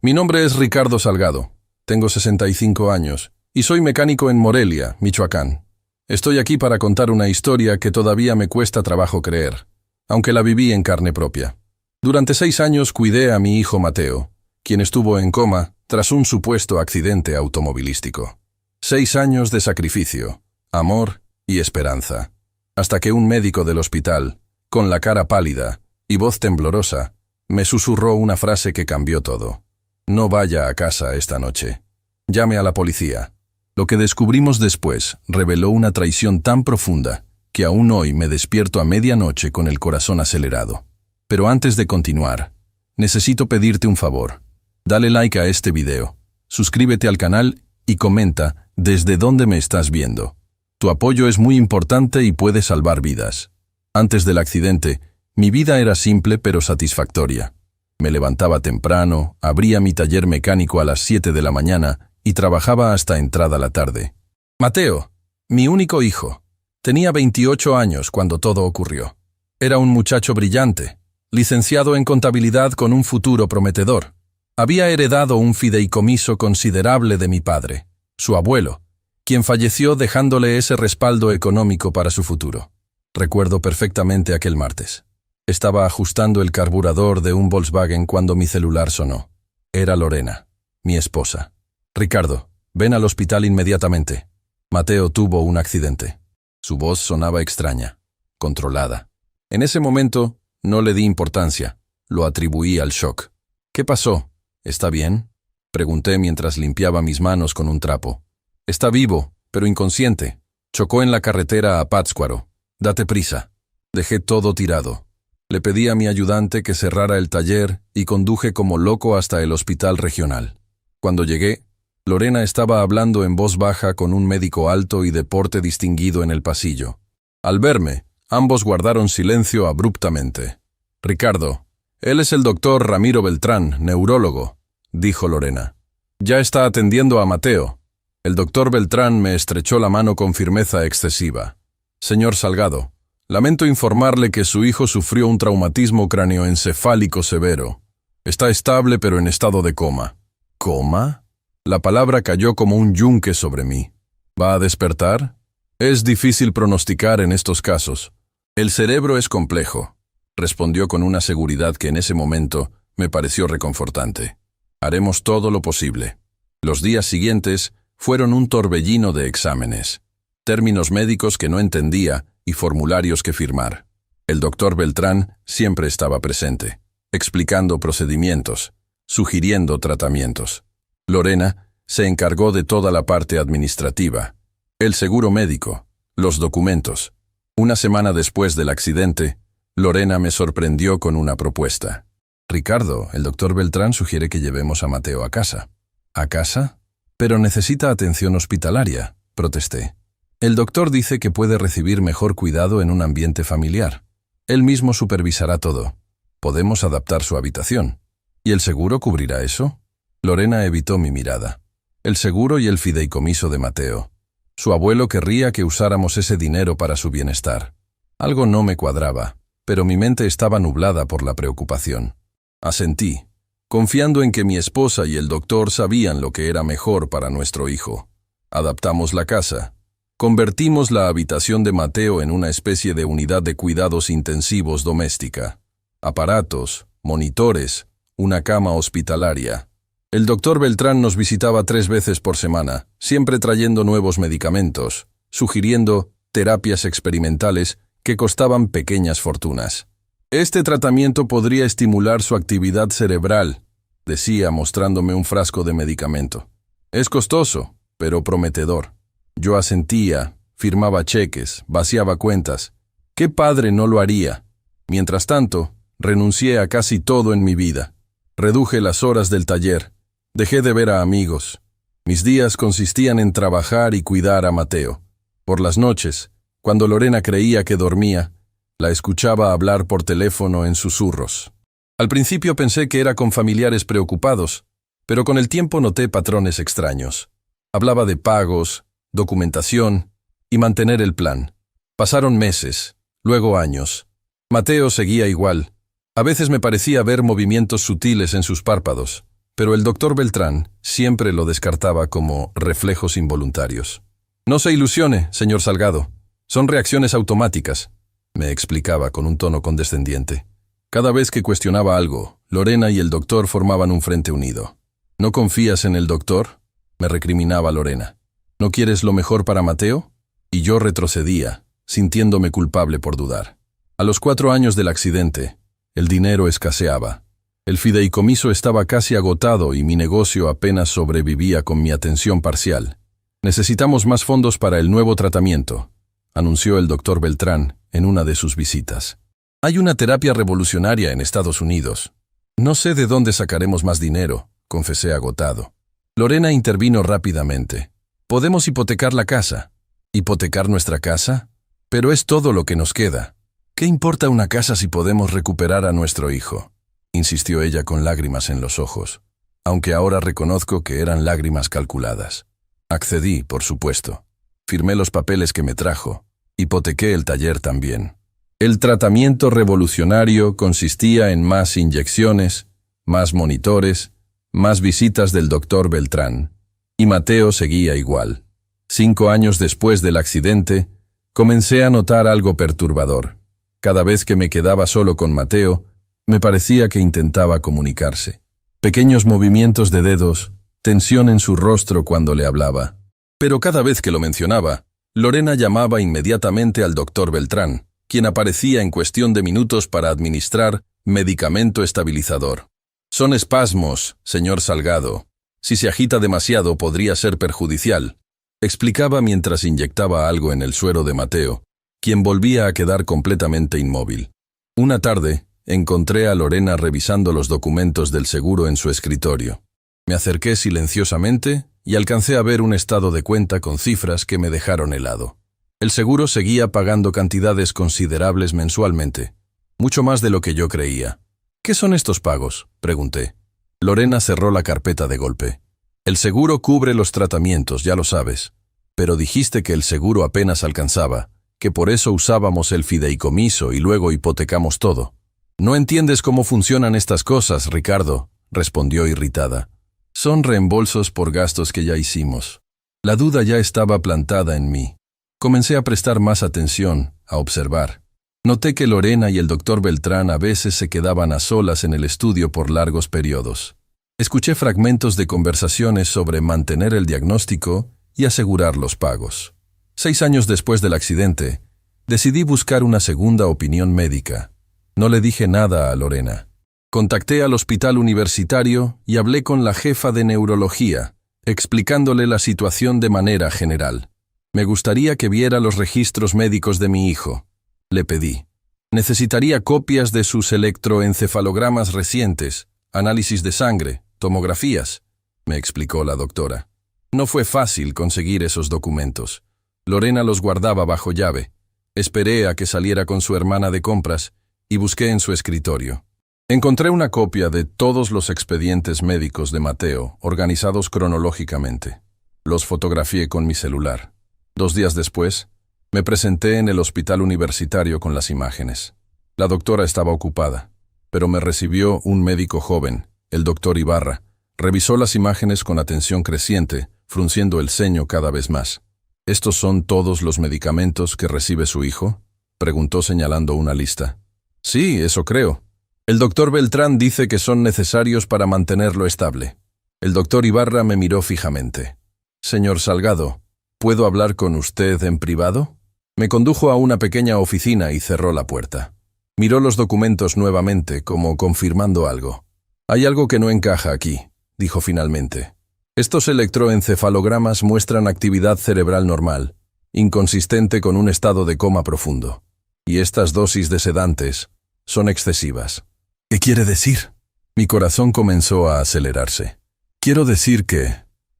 Mi nombre es Ricardo Salgado, tengo 65 años y soy mecánico en Morelia, Michoacán. Estoy aquí para contar una historia que todavía me cuesta trabajo creer, aunque la viví en carne propia. Durante 6 años cuidé a mi hijo Mateo, quien estuvo en coma tras un supuesto accidente automovilístico. 6 años de sacrificio, amor y esperanza, hasta que un médico del hospital, con la cara pálida y voz temblorosa, me susurró una frase que cambió todo. No vaya a casa esta noche. Llame a la policía. Lo que descubrimos después reveló una traición tan profunda que aún hoy me despierto a medianoche con el corazón acelerado. Pero antes de continuar, necesito pedirte un favor. Dale like a este video, suscríbete al canal y comenta desde dónde me estás viendo. Tu apoyo es muy importante y puede salvar vidas. Antes del accidente, mi vida era simple pero satisfactoria. Me levantaba temprano, abría mi taller mecánico a las 7 de la mañana y trabajaba hasta entrada la tarde. Mateo, mi único hijo, tenía 28 años cuando todo ocurrió. Era un muchacho brillante, licenciado en contabilidad con un futuro prometedor. Había heredado un fideicomiso considerable de mi padre, su abuelo, quien falleció dejándole ese respaldo económico para su futuro. Recuerdo perfectamente aquel martes. Estaba ajustando el carburador de un Volkswagen cuando mi celular sonó. Era Lorena, mi esposa. Ricardo, ven al hospital inmediatamente. Mateo tuvo un accidente. Su voz sonaba extraña, controlada. En ese momento no le di importancia, lo atribuí al shock. ¿Qué pasó? ¿Está bien? Pregunté mientras limpiaba mis manos con un trapo. Está vivo, pero inconsciente. Chocó en la carretera a Pátzcuaro. Date prisa. Dejé todo tirado. Le pedí a mi ayudante que cerrara el taller y conduje como loco hasta el hospital regional. Cuando llegué, Lorena estaba hablando en voz baja con un médico alto y de porte distinguido en el pasillo. Al verme, ambos guardaron silencio abruptamente. Ricardo, él es el doctor Ramiro Beltrán, neurólogo, dijo Lorena. Ya está atendiendo a Mateo. El doctor Beltrán me estrechó la mano con firmeza excesiva. Señor Salgado, lamento informarle que su hijo sufrió un traumatismo cráneoencefálico severo. Está estable pero en estado de coma. ¿Coma? La palabra cayó como un yunque sobre mí. ¿Va a despertar? Es difícil pronosticar en estos casos. El cerebro es complejo, respondió con una seguridad que en ese momento me pareció reconfortante. Haremos todo lo posible. Los días siguientes fueron un torbellino de exámenes, términos médicos que no entendía y formularios que firmar. El doctor Beltrán siempre estaba presente, explicando procedimientos, sugiriendo tratamientos. Lorena se encargó de toda la parte administrativa, el seguro médico, los documentos. Una semana después del accidente, Lorena me sorprendió con una propuesta. Ricardo, el doctor Beltrán sugiere que llevemos a Mateo a casa. ¿A casa? Pero necesita atención hospitalaria, protesté. El doctor dice que puede recibir mejor cuidado en un ambiente familiar. Él mismo supervisará todo. Podemos adaptar su habitación. ¿Y el seguro cubrirá eso? Lorena evitó mi mirada. El seguro y el fideicomiso de Mateo. Su abuelo querría que usáramos ese dinero para su bienestar. Algo no me cuadraba, pero mi mente estaba nublada por la preocupación. Asentí, confiando en que mi esposa y el doctor sabían lo que era mejor para nuestro hijo. Adaptamos la casa. Convertimos la habitación de Mateo en una especie de unidad de cuidados intensivos doméstica. Aparatos, monitores, una cama hospitalaria. El doctor Beltrán nos visitaba 3 veces por semana, siempre trayendo nuevos medicamentos, sugiriendo terapias experimentales que costaban pequeñas fortunas. Este tratamiento podría estimular su actividad cerebral, decía mostrándome un frasco de medicamento. Es costoso, pero prometedor. Yo asentía, firmaba cheques, vaciaba cuentas. ¿Qué padre no lo haría? Mientras tanto, renuncié a casi todo en mi vida. Reduje las horas del taller. Dejé de ver a amigos. Mis días consistían en trabajar y cuidar a Mateo. Por las noches, cuando Lorena creía que dormía, la escuchaba hablar por teléfono en susurros. Al principio pensé que era con familiares preocupados, pero con el tiempo noté patrones extraños. Hablaba de pagos, documentación y mantener el plan. Pasaron meses, luego años. Mateo seguía igual. A veces me parecía ver movimientos sutiles en sus párpados, pero el doctor Beltrán siempre lo descartaba como reflejos involuntarios. No se ilusione, señor Salgado. Son reacciones automáticas, me explicaba con un tono condescendiente. Cada vez que cuestionaba algo, Lorena y el doctor formaban un frente unido. ¿No confías en el doctor?, me recriminaba Lorena. ¿No quieres lo mejor para Mateo? Y yo retrocedía, sintiéndome culpable por dudar. A los 4 años del accidente, el dinero escaseaba. El fideicomiso estaba casi agotado y mi negocio apenas sobrevivía con mi atención parcial. Necesitamos más fondos para el nuevo tratamiento, anunció el doctor Beltrán en una de sus visitas. Hay una terapia revolucionaria en Estados Unidos. No sé de dónde sacaremos más dinero, confesé agotado. Lorena intervino rápidamente. Podemos hipotecar la casa. ¿Hipotecar nuestra casa? Pero es todo lo que nos queda. ¿Qué importa una casa si podemos recuperar a nuestro hijo?, insistió ella con lágrimas en los ojos, aunque ahora reconozco que eran lágrimas calculadas. Accedí, por supuesto. Firmé los papeles que me trajo. Hipotequé el taller también. El tratamiento revolucionario consistía en más inyecciones, más monitores, más visitas del doctor Beltrán. Y Mateo seguía igual. 5 años después del accidente, comencé a notar algo perturbador. Cada vez que me quedaba solo con Mateo, me parecía que intentaba comunicarse. Pequeños movimientos de dedos, tensión en su rostro cuando le hablaba. Pero cada vez que lo mencionaba, Lorena llamaba inmediatamente al doctor Beltrán, quien aparecía en cuestión de minutos para administrar medicamento estabilizador. Son espasmos, señor Salgado. Si se agita demasiado podría ser perjudicial, explicaba mientras inyectaba algo en el suero de Mateo, quien volvía a quedar completamente inmóvil. Una tarde, encontré a Lorena revisando los documentos del seguro en su escritorio. Me acerqué silenciosamente y alcancé a ver un estado de cuenta con cifras que me dejaron helado. El seguro seguía pagando cantidades considerables mensualmente, mucho más de lo que yo creía. ¿Qué son estos pagos?, pregunté. Lorena cerró la carpeta de golpe. El seguro cubre los tratamientos, ya lo sabes. Pero dijiste que el seguro apenas alcanzaba, que por eso usábamos el fideicomiso y luego hipotecamos todo. No entiendes cómo funcionan estas cosas, Ricardo, respondió irritada. Son reembolsos por gastos que ya hicimos. La duda ya estaba plantada en mí. Comencé a prestar más atención, a observar. Noté que Lorena y el doctor Beltrán a veces se quedaban a solas en el estudio por largos periodos. Escuché fragmentos de conversaciones sobre mantener el diagnóstico y asegurar los pagos. 6 años después del accidente, decidí buscar una segunda opinión médica. No le dije nada a Lorena. Contacté al hospital universitario y hablé con la jefa de neurología, explicándole la situación de manera general. Me gustaría que viera los registros médicos de mi hijo. Le pedí. Necesitaría copias de sus electroencefalogramas recientes, análisis de sangre, tomografías, me explicó la doctora. No fue fácil conseguir esos documentos. Lorena los guardaba bajo llave. Esperé a que saliera con su hermana de compras y busqué en su escritorio. Encontré una copia de todos los expedientes médicos de Mateo, organizados cronológicamente. Los fotografié con mi celular. 2 días después, me presenté en el hospital universitario con las imágenes. La doctora estaba ocupada, pero me recibió un médico joven, el doctor Ibarra. Revisó las imágenes con atención creciente, frunciendo el ceño cada vez más. ¿Estos son todos los medicamentos que recibe su hijo?, preguntó señalando una lista. Sí, eso creo. El doctor Beltrán dice que son necesarios para mantenerlo estable. El doctor Ibarra me miró fijamente. Señor Salgado, ¿puedo hablar con usted en privado? Me condujo a una pequeña oficina y cerró la puerta. Miró los documentos nuevamente, como confirmando algo. Hay algo que no encaja aquí, dijo finalmente. Estos electroencefalogramas muestran actividad cerebral normal, inconsistente con un estado de coma profundo. Y estas dosis de sedantes son excesivas. ¿Qué quiere decir? Mi corazón comenzó a acelerarse. Quiero decir que...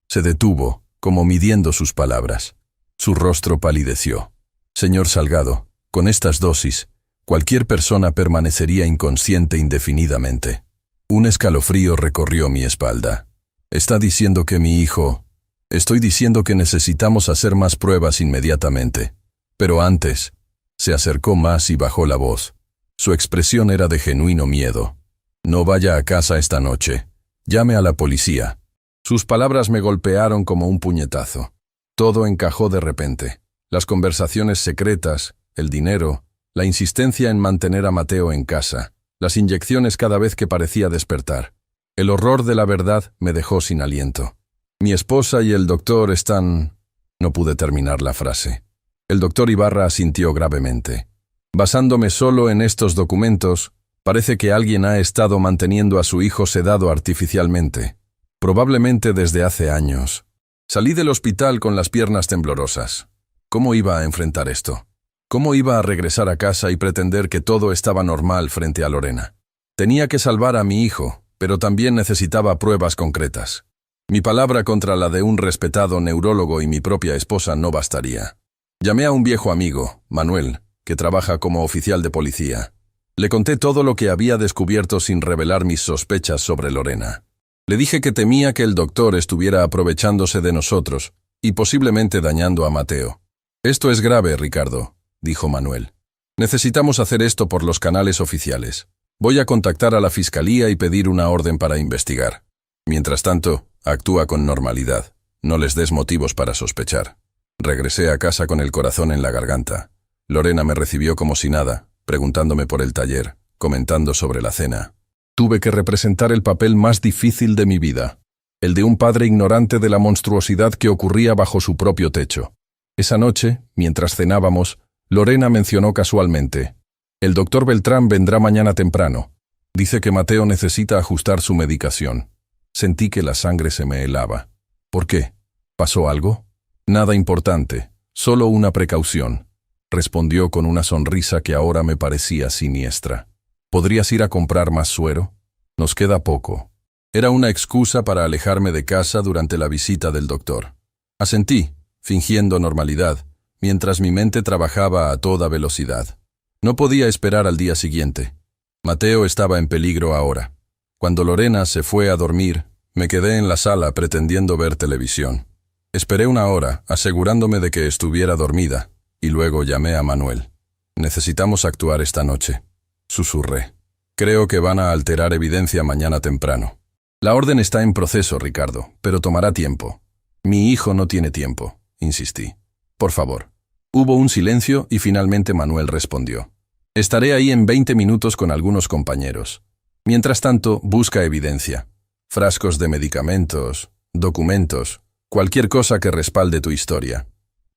Se detuvo, como midiendo sus palabras. Su rostro palideció. Señor Salgado, con estas dosis, cualquier persona permanecería inconsciente indefinidamente. Un escalofrío recorrió mi espalda. Está diciendo que mi hijo... Estoy diciendo que necesitamos hacer más pruebas inmediatamente. Pero antes, se acercó más y bajó la voz. Su expresión era de genuino miedo. No vaya a casa esta noche. Llame a la policía. Sus palabras me golpearon como un puñetazo. Todo encajó de repente. Las conversaciones secretas, el dinero, la insistencia en mantener a Mateo en casa, las inyecciones cada vez que parecía despertar. El horror de la verdad me dejó sin aliento. Mi esposa y el doctor están... No pude terminar la frase. El doctor Ibarra asintió gravemente. Basándome solo en estos documentos, parece que alguien ha estado manteniendo a su hijo sedado artificialmente. Probablemente desde hace años. Salí del hospital con las piernas temblorosas. ¿Cómo iba a enfrentar esto? ¿Cómo iba a regresar a casa y pretender que todo estaba normal frente a Lorena? Tenía que salvar a mi hijo, pero también necesitaba pruebas concretas. Mi palabra contra la de un respetado neurólogo y mi propia esposa no bastaría. Llamé a un viejo amigo, Manuel, que trabaja como oficial de policía. Le conté todo lo que había descubierto sin revelar mis sospechas sobre Lorena. Le dije que temía que el doctor estuviera aprovechándose de nosotros y posiblemente dañando a Mateo. «Esto es grave, Ricardo», dijo Manuel. «Necesitamos hacer esto por los canales oficiales. Voy a contactar a la fiscalía y pedir una orden para investigar. Mientras tanto, actúa con normalidad. No les des motivos para sospechar». Regresé a casa con el corazón en la garganta. Lorena me recibió como si nada, preguntándome por el taller, comentando sobre la cena. Tuve que representar el papel más difícil de mi vida, el de un padre ignorante de la monstruosidad que ocurría bajo su propio techo. Esa noche, mientras cenábamos, Lorena mencionó casualmente: «El doctor Beltrán vendrá mañana temprano. Dice que Mateo necesita ajustar su medicación». Sentí que la sangre se me helaba. «¿Por qué? ¿Pasó algo?» «Nada importante, solo una precaución», respondió con una sonrisa que ahora me parecía siniestra. «¿Podrías ir a comprar más suero? Nos queda poco». Era una excusa para alejarme de casa durante la visita del doctor. Asentí, fingiendo normalidad, mientras mi mente trabajaba a toda velocidad. No podía esperar al día siguiente. Mateo estaba en peligro ahora. Cuando Lorena se fue a dormir, me quedé en la sala pretendiendo ver televisión. Esperé una hora, asegurándome de que estuviera dormida, y luego llamé a Manuel. «Necesitamos actuar esta noche», susurré. «Creo que van a alterar evidencia mañana temprano». «La orden está en proceso, Ricardo, pero tomará tiempo». «Mi hijo no tiene tiempo», insistí. «Por favor». Hubo un silencio y finalmente Manuel respondió: «Estaré ahí en 20 minutos con algunos compañeros. Mientras tanto, busca evidencia. Frascos de medicamentos, documentos, cualquier cosa que respalde tu historia».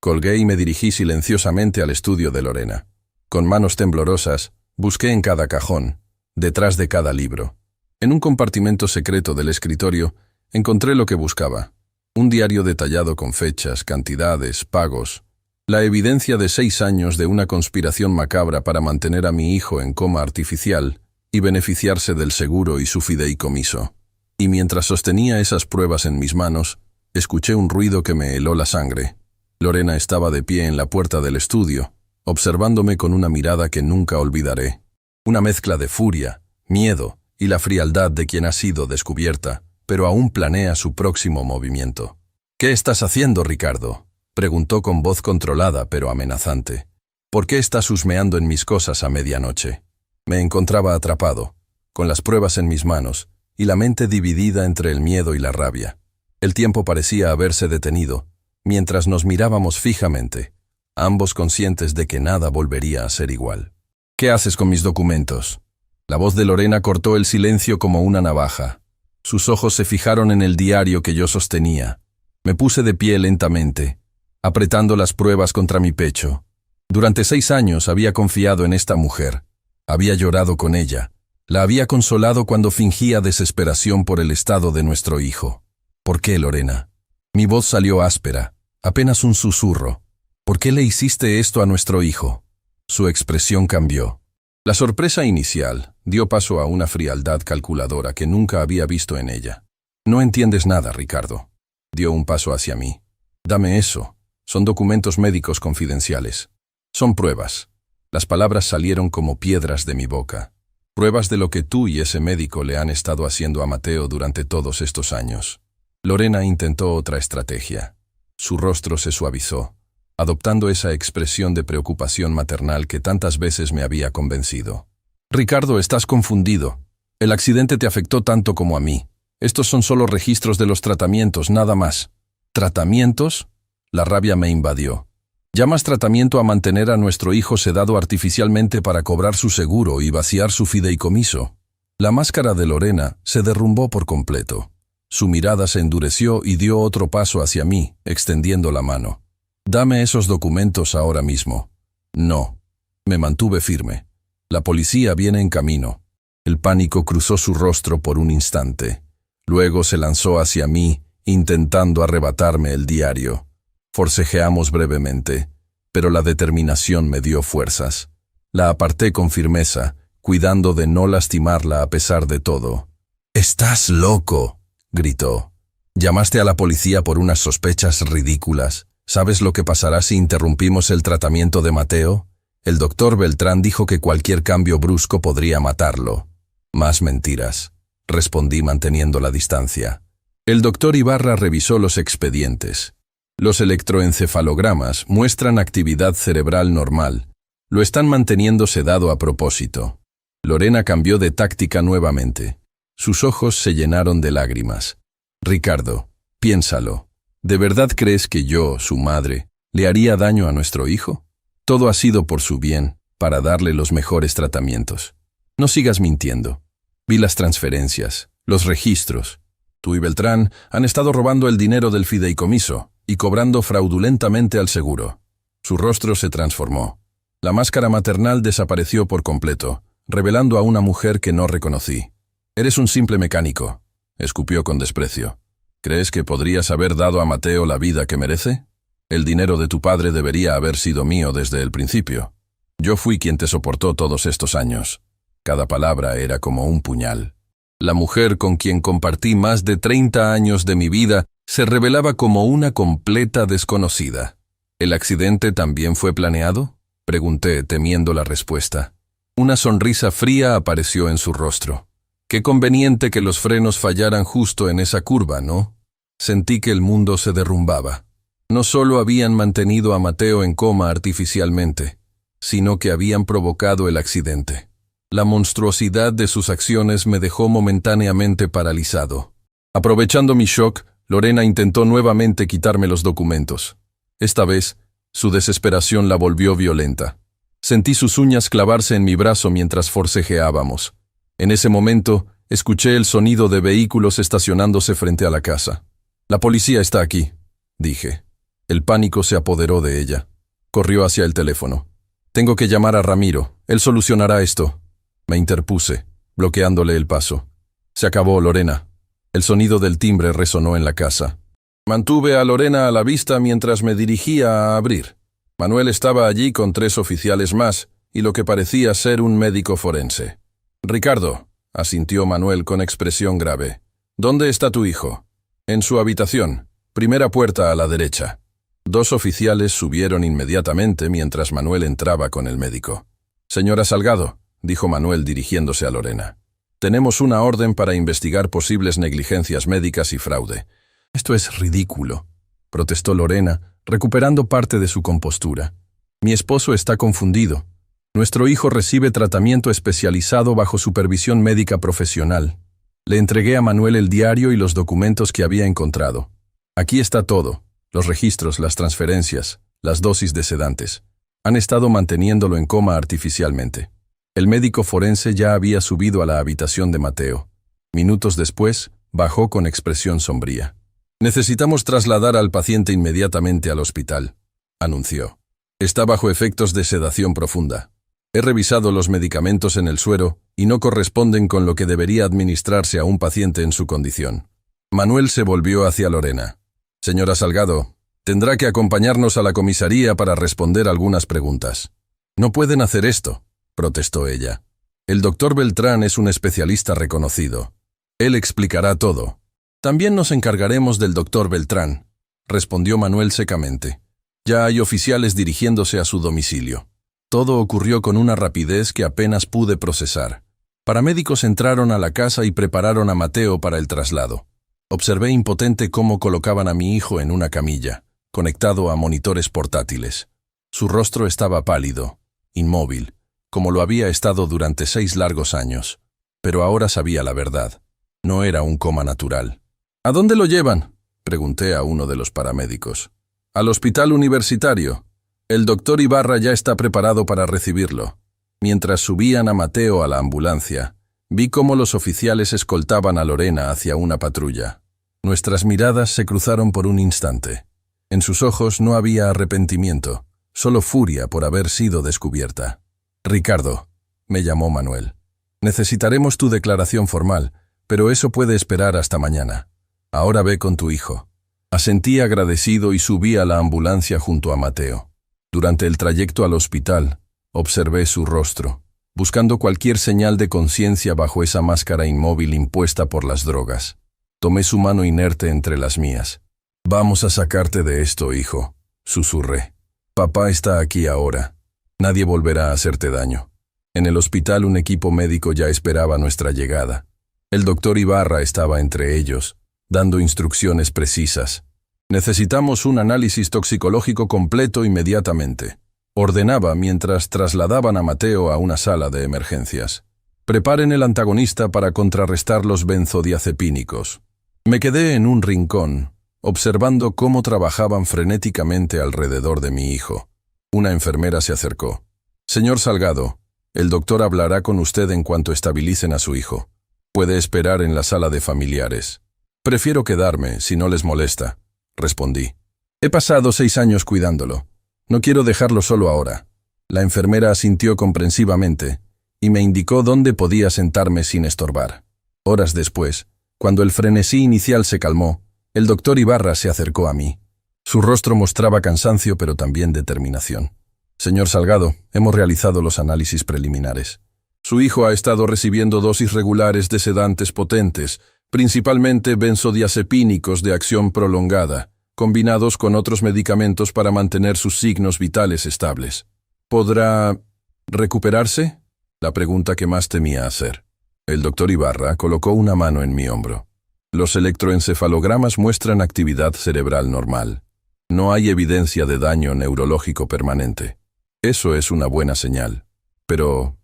Colgué y me dirigí silenciosamente al estudio de Lorena. Con manos temblorosas, busqué en cada cajón, detrás de cada libro. En un compartimento secreto del escritorio, encontré lo que buscaba. Un diario detallado con fechas, cantidades, pagos. La evidencia de 6 años de una conspiración macabra para mantener a mi hijo en coma artificial y beneficiarse del seguro y su fideicomiso. Y mientras sostenía esas pruebas en mis manos, escuché un ruido que me heló la sangre. Lorena estaba de pie en la puerta del estudio, observándome con una mirada que nunca olvidaré. Una mezcla de furia, miedo y la frialdad de quien ha sido descubierta, pero aún planea su próximo movimiento. «¿Qué estás haciendo, Ricardo?», preguntó con voz controlada pero amenazante. «¿Por qué estás husmeando en mis cosas a medianoche?». Me encontraba atrapado, con las pruebas en mis manos y la mente dividida entre el miedo y la rabia. El tiempo parecía haberse detenido, mientras nos mirábamos fijamente, ambos conscientes de que nada volvería a ser igual. «¿Qué haces con mis documentos?». La voz de Lorena cortó el silencio como una navaja. Sus ojos se fijaron en el diario que yo sostenía. Me puse de pie lentamente, apretando las pruebas contra mi pecho. Durante 6 años había confiado en esta mujer. Había llorado con ella. La había consolado cuando fingía desesperación por el estado de nuestro hijo. «¿Por qué, Lorena?». Mi voz salió áspera, apenas un susurro. «¿Por qué le hiciste esto a nuestro hijo?». Su expresión cambió. La sorpresa inicial dio paso a una frialdad calculadora que nunca había visto en ella. «No entiendes nada, Ricardo». Dio un paso hacia mí. «Dame eso. Son documentos médicos confidenciales. Son pruebas». Las palabras salieron como piedras de mi boca. «Pruebas de lo que tú y ese médico le han estado haciendo a Mateo durante todos estos años». Lorena intentó otra estrategia. Su rostro se suavizó, adoptando esa expresión de preocupación maternal que tantas veces me había convencido. «Ricardo, estás confundido. El accidente te afectó tanto como a mí. Estos son solo registros de los tratamientos, nada más. ¿Tratamientos? La rabia me invadió. ¿Llamas tratamiento a mantener a nuestro hijo sedado artificialmente para cobrar su seguro y vaciar su fideicomiso? La máscara de Lorena se derrumbó por completo. Su mirada se endureció y dio otro paso hacia mí, extendiendo la mano. «Dame esos documentos ahora mismo». «No». Me mantuve firme. «La policía viene en camino». El pánico cruzó su rostro por un instante. Luego se lanzó hacia mí, intentando arrebatarme el diario. Forcejeamos brevemente, pero la determinación me dio fuerzas. La aparté con firmeza, cuidando de no lastimarla a pesar de todo. «¡Estás loco!», gritó. «Llamaste a la policía por unas sospechas ridículas. ¿Sabes lo que pasará si interrumpimos el tratamiento de Mateo? El doctor Beltrán dijo que cualquier cambio brusco podría matarlo». «Más mentiras», respondí manteniendo la distancia. El doctor Ibarra revisó los expedientes. Los electroencefalogramas muestran actividad cerebral normal. Lo están manteniendo sedado a propósito. Lorena cambió de táctica nuevamente. Sus ojos se llenaron de lágrimas. «Ricardo, piénsalo. ¿De verdad crees que yo, su madre, le haría daño a nuestro hijo? Todo ha sido por su bien, para darle los mejores tratamientos. No sigas mintiendo. Vi las transferencias, los registros. Tú y Beltrán han estado robando el dinero del fideicomiso y cobrando fraudulentamente al seguro». Su rostro se transformó. La máscara maternal desapareció por completo, revelando a una mujer que no reconocí. «Eres un simple mecánico», escupió con desprecio. «¿Crees que podrías haber dado a Mateo la vida que merece? El dinero de tu padre debería haber sido mío desde el principio. Yo fui quien te soportó todos estos años». Cada palabra era como un puñal. La mujer con quien compartí más de 30 años de mi vida se revelaba como una completa desconocida. «¿El accidente también fue planeado?», pregunté, temiendo la respuesta. Una sonrisa fría apareció en su rostro. «Qué conveniente que los frenos fallaran justo en esa curva, ¿no?». Sentí que el mundo se derrumbaba. No solo habían mantenido a Mateo en coma artificialmente, sino que habían provocado el accidente. La monstruosidad de sus acciones me dejó momentáneamente paralizado. Aprovechando mi shock, Lorena intentó nuevamente quitarme los documentos. Esta vez, su desesperación la volvió violenta. Sentí sus uñas clavarse en mi brazo mientras forcejeábamos. En ese momento, escuché el sonido de vehículos estacionándose frente a la casa. «La policía está aquí», dije. El pánico se apoderó de ella. Corrió hacia el teléfono. «Tengo que llamar a Ramiro. Él solucionará esto». Me interpuse, bloqueándole el paso. «Se acabó, Lorena». El sonido del timbre resonó en la casa. Mantuve a Lorena a la vista mientras me dirigía a abrir. Manuel estaba allí con 3 oficiales más y lo que parecía ser un médico forense. «Ricardo», asintió Manuel con expresión grave. «¿Dónde está tu hijo?» «En su habitación. Primera puerta a la derecha». 2 oficiales subieron inmediatamente mientras Manuel entraba con el médico. «Señora Salgado», dijo Manuel dirigiéndose a Lorena. «Tenemos una orden para investigar posibles negligencias médicas y fraude». «Esto es ridículo», protestó Lorena, recuperando parte de su compostura. «Mi esposo está confundido. Nuestro hijo recibe tratamiento especializado bajo supervisión médica profesional». Le entregué a Manuel el diario y los documentos que había encontrado. «Aquí está todo. Los registros, las transferencias, las dosis de sedantes. Han estado manteniéndolo en coma artificialmente». El médico forense ya había subido a la habitación de Mateo. Minutos después, bajó con expresión sombría. «Necesitamos trasladar al paciente inmediatamente al hospital», anunció. «Está bajo efectos de sedación profunda. He revisado los medicamentos en el suero y no corresponden con lo que debería administrarse a un paciente en su condición». Manuel se volvió hacia Lorena. «Señora Salgado, tendrá que acompañarnos a la comisaría para responder algunas preguntas». «No pueden hacer esto», protestó ella. «El doctor Beltrán es un especialista reconocido. Él explicará todo». «También nos encargaremos del doctor Beltrán», respondió Manuel secamente. «Ya hay oficiales dirigiéndose a su domicilio». Todo ocurrió con una rapidez que apenas pude procesar. Paramédicos entraron a la casa y prepararon a Mateo para el traslado. Observé impotente cómo colocaban a mi hijo en una camilla, conectado a monitores portátiles. Su rostro estaba pálido, inmóvil, como lo había estado durante 6 largos años. Pero ahora sabía la verdad. No era un coma natural. ¿A dónde lo llevan?, pregunté a uno de los paramédicos. Al hospital universitario. El doctor Ibarra ya está preparado para recibirlo. Mientras subían a Mateo a la ambulancia, vi cómo los oficiales escoltaban a Lorena hacia una patrulla. Nuestras miradas se cruzaron por un instante. En sus ojos no había arrepentimiento, solo furia por haber sido descubierta. «Ricardo», me llamó Manuel. «Necesitaremos tu declaración formal, pero eso puede esperar hasta mañana. Ahora ve con tu hijo». Asentí agradecido y subí a la ambulancia junto a Mateo. Durante el trayecto al hospital, observé su rostro, buscando cualquier señal de conciencia bajo esa máscara inmóvil impuesta por las drogas. Tomé su mano inerte entre las mías. «Vamos a sacarte de esto, hijo», susurré. «Papá está aquí ahora. Nadie volverá a hacerte daño». En el hospital un equipo médico ya esperaba nuestra llegada. El doctor Ibarra estaba entre ellos, dando instrucciones precisas. «Necesitamos un análisis toxicológico completo inmediatamente», ordenaba mientras trasladaban a Mateo a una sala de emergencias. «Preparen el antagonista para contrarrestar los benzodiazepínicos». Me quedé en un rincón, observando cómo trabajaban frenéticamente alrededor de mi hijo. Una enfermera se acercó. «Señor Salgado, el doctor hablará con usted en cuanto estabilicen a su hijo. Puede esperar en la sala de familiares». «Prefiero quedarme, si no les molesta», respondí. «He pasado 6 años cuidándolo. No quiero dejarlo solo ahora». La enfermera asintió comprensivamente y me indicó dónde podía sentarme sin estorbar. Horas después, cuando el frenesí inicial se calmó, el doctor Ibarra se acercó a mí. Su rostro mostraba cansancio pero también determinación. «Señor Salgado, hemos realizado los análisis preliminares. Su hijo ha estado recibiendo dosis regulares de sedantes potentes, principalmente benzodiazepínicos de acción prolongada, combinados con otros medicamentos para mantener sus signos vitales estables. ¿Podrá recuperarse?», la pregunta que más temía hacer. El doctor Ibarra colocó una mano en mi hombro. «Los electroencefalogramas muestran actividad cerebral normal. No hay evidencia de daño neurológico permanente. Eso es una buena señal. ¿Pero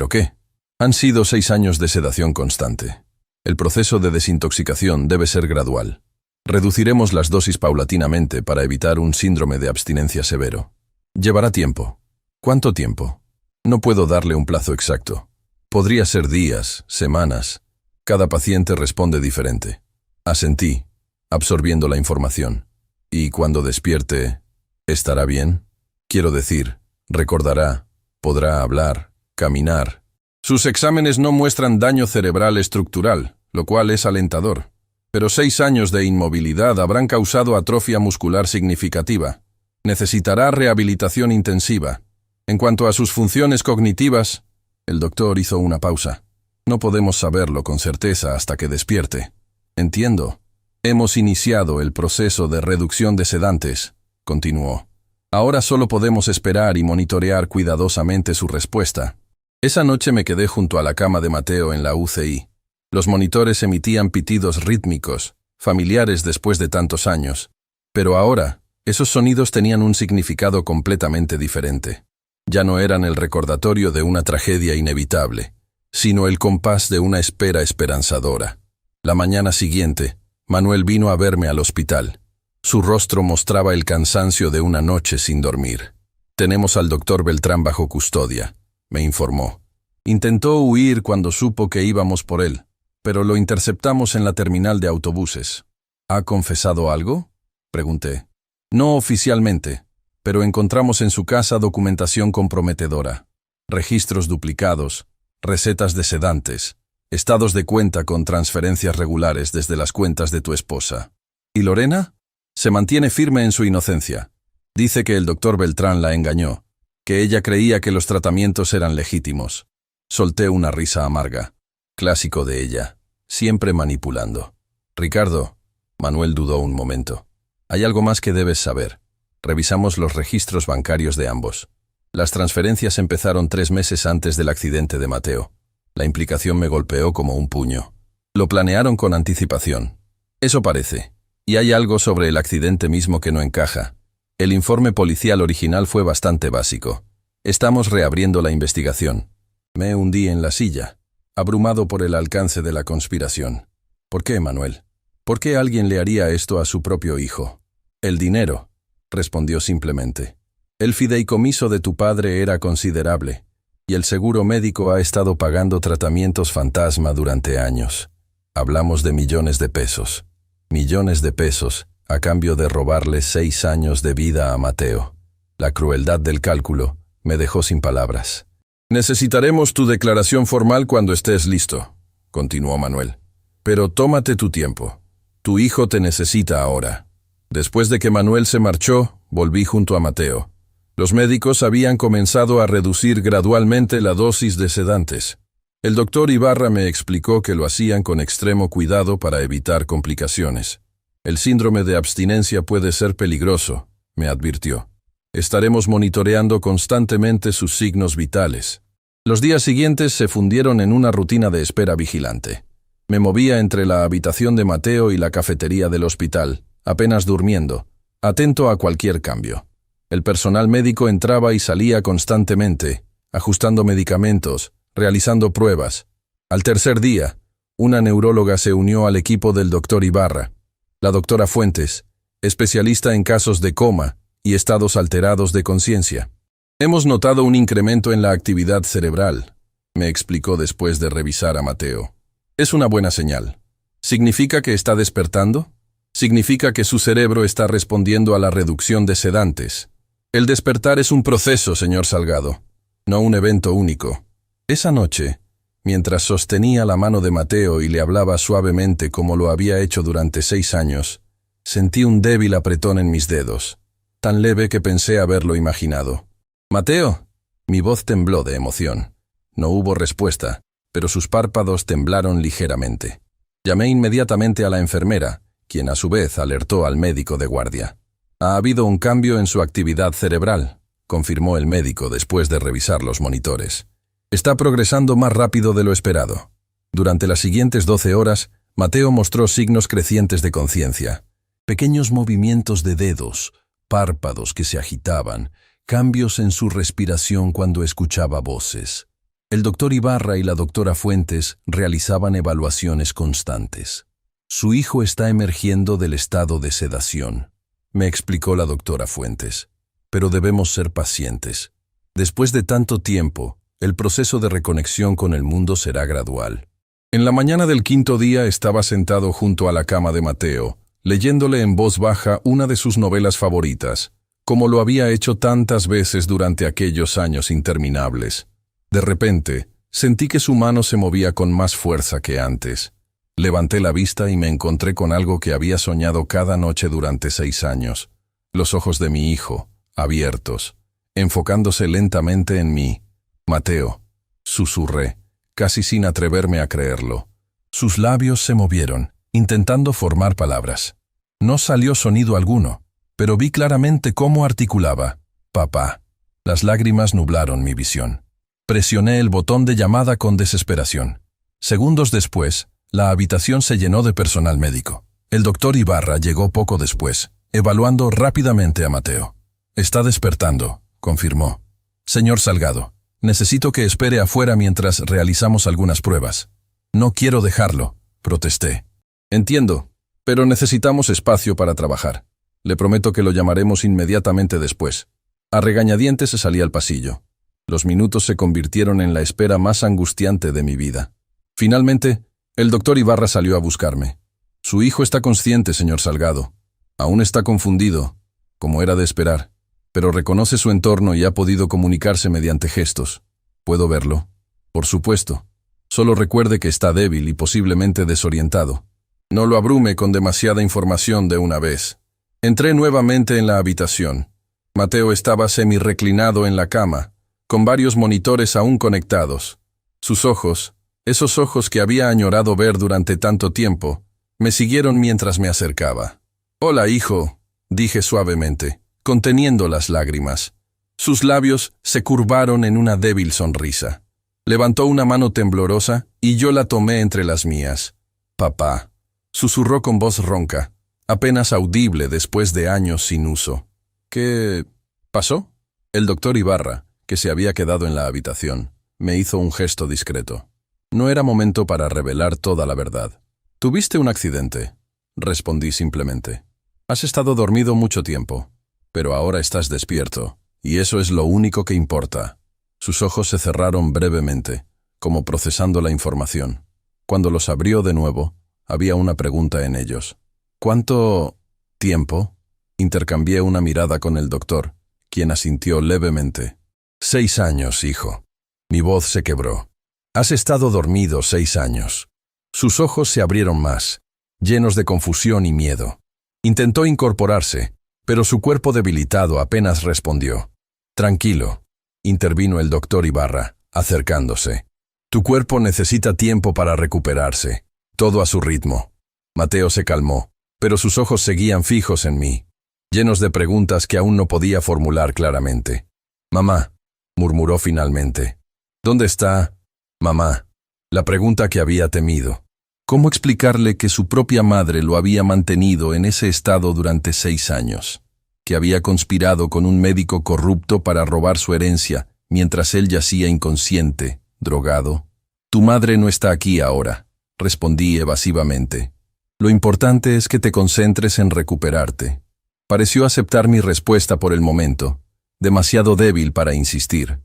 qué? Han sido 6 años de sedación constante. El proceso de desintoxicación debe ser gradual. Reduciremos las dosis paulatinamente para evitar un síndrome de abstinencia severo. Llevará tiempo». «¿Cuánto tiempo?». «No puedo darle un plazo exacto. Podría ser días, semanas. Cada paciente responde diferente». Asentí, absorbiendo la información. «¿Y cuando despierte, estará bien? Quiero decir, recordará, podrá hablar, caminar». «Sus exámenes no muestran daño cerebral estructural, lo cual es alentador. Pero 6 años de inmovilidad habrán causado atrofia muscular significativa. Necesitará rehabilitación intensiva. En cuanto a sus funciones cognitivas», el doctor hizo una pausa. «No podemos saberlo con certeza hasta que despierte». «Entiendo. Hemos iniciado el proceso de reducción de sedantes», continuó. «Ahora solo podemos esperar y monitorear cuidadosamente su respuesta». Esa noche me quedé junto a la cama de Mateo en la UCI. Los monitores emitían pitidos rítmicos, familiares después de tantos años. Pero ahora, esos sonidos tenían un significado completamente diferente. Ya no eran el recordatorio de una tragedia inevitable, sino el compás de una espera esperanzadora. La mañana siguiente, Manuel vino a verme al hospital. Su rostro mostraba el cansancio de una noche sin dormir. «Tenemos al doctor Beltrán bajo custodia», me informó. «Intentó huir cuando supo que íbamos por él, pero lo interceptamos en la terminal de autobuses». «¿Ha confesado algo?», pregunté. «No oficialmente, pero encontramos en su casa documentación comprometedora. Registros duplicados, recetas de sedantes, estados de cuenta con transferencias regulares desde las cuentas de tu esposa». «¿Y Lorena?». «Se mantiene firme en su inocencia. Dice que el doctor Beltrán la engañó, que ella creía que los tratamientos eran legítimos». Solté una risa amarga. Clásico de ella, siempre manipulando. «Ricardo», Manuel dudó un momento. «Hay algo más que debes saber». Revisamos los registros bancarios de ambos. Las transferencias empezaron 3 meses antes del accidente de Mateo. La implicación me golpeó como un puño. Lo planearon con anticipación. Eso parece. Y hay algo sobre el accidente mismo que no encaja. El informe policial original fue bastante básico. Estamos reabriendo la investigación. Me hundí en la silla, abrumado por el alcance de la conspiración. ¿Por qué, Manuel? ¿Por qué alguien le haría esto a su propio hijo? El dinero, respondió simplemente. El fideicomiso de tu padre era considerable, y el seguro médico ha estado pagando tratamientos fantasma durante años. Hablamos de millones de pesos. Millones de pesos, a cambio de robarle 6 años de vida a Mateo. La crueldad del cálculo me dejó sin palabras. Necesitaremos tu declaración formal cuando estés listo, continuó Manuel. Pero tómate tu tiempo. Tu hijo te necesita ahora. Después de que Manuel se marchó, volví junto a Mateo. Los médicos habían comenzado a reducir gradualmente la dosis de sedantes. El doctor Ibarra me explicó que lo hacían con extremo cuidado para evitar complicaciones. El síndrome de abstinencia puede ser peligroso, me advirtió. Estaremos monitoreando constantemente sus signos vitales. Los días siguientes se fundieron en una rutina de espera vigilante. Me movía entre la habitación de Mateo y la cafetería del hospital, apenas durmiendo, atento a cualquier cambio. El personal médico entraba y salía constantemente, ajustando medicamentos, realizando pruebas. Al tercer día, una neuróloga se unió al equipo del doctor Ibarra, la doctora Fuentes, especialista en casos de coma y estados alterados de conciencia. Hemos notado un incremento en la actividad cerebral, me explicó después de revisar a Mateo. Es una buena señal. ¿Significa que está despertando? Significa que su cerebro está respondiendo a la reducción de sedantes. El despertar es un proceso, señor Salgado, no un evento único. Esa noche, mientras sostenía la mano de Mateo y le hablaba suavemente como lo había hecho durante 6 años, sentí un débil apretón en mis dedos, tan leve que pensé haberlo imaginado. «Mateo». Mi voz tembló de emoción. No hubo respuesta, pero sus párpados temblaron ligeramente. Llamé inmediatamente a la enfermera, quien a su vez alertó al médico de guardia. «Ha habido un cambio en su actividad cerebral», confirmó el médico después de revisar los monitores. «Está progresando más rápido de lo esperado». Durante las siguientes 12 horas, Mateo mostró signos crecientes de conciencia. Pequeños movimientos de dedos, párpados que se agitaban, cambios en su respiración cuando escuchaba voces. El doctor Ibarra y la doctora Fuentes realizaban evaluaciones constantes. «Su hijo está emergiendo del estado de sedación», me explicó la doctora Fuentes. «Pero debemos ser pacientes. Después de tanto tiempo, el proceso de reconexión con el mundo será gradual». En la mañana del 5.º día estaba sentado junto a la cama de Mateo, leyéndole en voz baja una de sus novelas favoritas, como lo había hecho tantas veces durante aquellos años interminables. De repente, sentí que su mano se movía con más fuerza que antes. Levanté la vista y me encontré con algo que había soñado cada noche durante 6 años. Los ojos de mi hijo, abiertos, enfocándose lentamente en mí. «Mateo», susurré, casi sin atreverme a creerlo. Sus labios se movieron, intentando formar palabras. No salió sonido alguno, pero vi claramente cómo articulaba. «Papá». Las lágrimas nublaron mi visión. Presioné el botón de llamada con desesperación. Segundos después, la habitación se llenó de personal médico. El doctor Ibarra llegó poco después, evaluando rápidamente a Mateo. «Está despertando», confirmó. «Señor Salgado, necesito que espere afuera mientras realizamos algunas pruebas». «No quiero dejarlo», protesté. «Entiendo, pero necesitamos espacio para trabajar. Le prometo que lo llamaremos inmediatamente después». A regañadientes se salí al pasillo. Los minutos se convirtieron en la espera más angustiante de mi vida. Finalmente, el doctor Ibarra salió a buscarme. «Su hijo está consciente, señor Salgado. Aún está confundido, como era de esperar, pero reconoce su entorno y ha podido comunicarse mediante gestos. ¿Puedo verlo?» «Por supuesto. Solo recuerde que está débil y posiblemente desorientado. No lo abrume con demasiada información de una vez». Entré nuevamente en la habitación. Mateo estaba semi-reclinado en la cama, con varios monitores aún conectados. Sus ojos, esos ojos que había añorado ver durante tanto tiempo, me siguieron mientras me acercaba. «Hola, hijo», dije suavemente, conteniendo las lágrimas. Sus labios se curvaron en una débil sonrisa. Levantó una mano temblorosa y yo la tomé entre las mías. «Papá», susurró con voz ronca, apenas audible después de años sin uso. «¿Qué pasó?» El doctor Ibarra, que se había quedado en la habitación, me hizo un gesto discreto. No era momento para revelar toda la verdad. Tuviste un accidente, respondí simplemente. Has estado dormido mucho tiempo, pero ahora estás despierto, y eso es lo único que importa. Sus ojos se cerraron brevemente, como procesando la información. Cuando los abrió de nuevo, había una pregunta en ellos. ¿Cuánto tiempo? Intercambié una mirada con el doctor, quien asintió levemente. 6 años, hijo. Mi voz se quebró. Has estado dormido 6 años. Sus ojos se abrieron más, llenos de confusión y miedo. Intentó incorporarse, pero su cuerpo debilitado apenas respondió. Tranquilo, intervino el doctor Ibarra, acercándose. Tu cuerpo necesita tiempo para recuperarse, todo a su ritmo. Mateo se calmó, pero sus ojos seguían fijos en mí, llenos de preguntas que aún no podía formular claramente. Mamá, murmuró finalmente. ¿Dónde está, mamá? La pregunta que había temido. ¿Cómo explicarle que su propia madre lo había mantenido en ese estado durante 6 años? Que había conspirado con un médico corrupto para robar su herencia, mientras él yacía inconsciente, drogado. Tu madre no está aquí ahora, respondí evasivamente. Lo importante es que te concentres en recuperarte. Pareció aceptar mi respuesta por el momento, demasiado débil para insistir.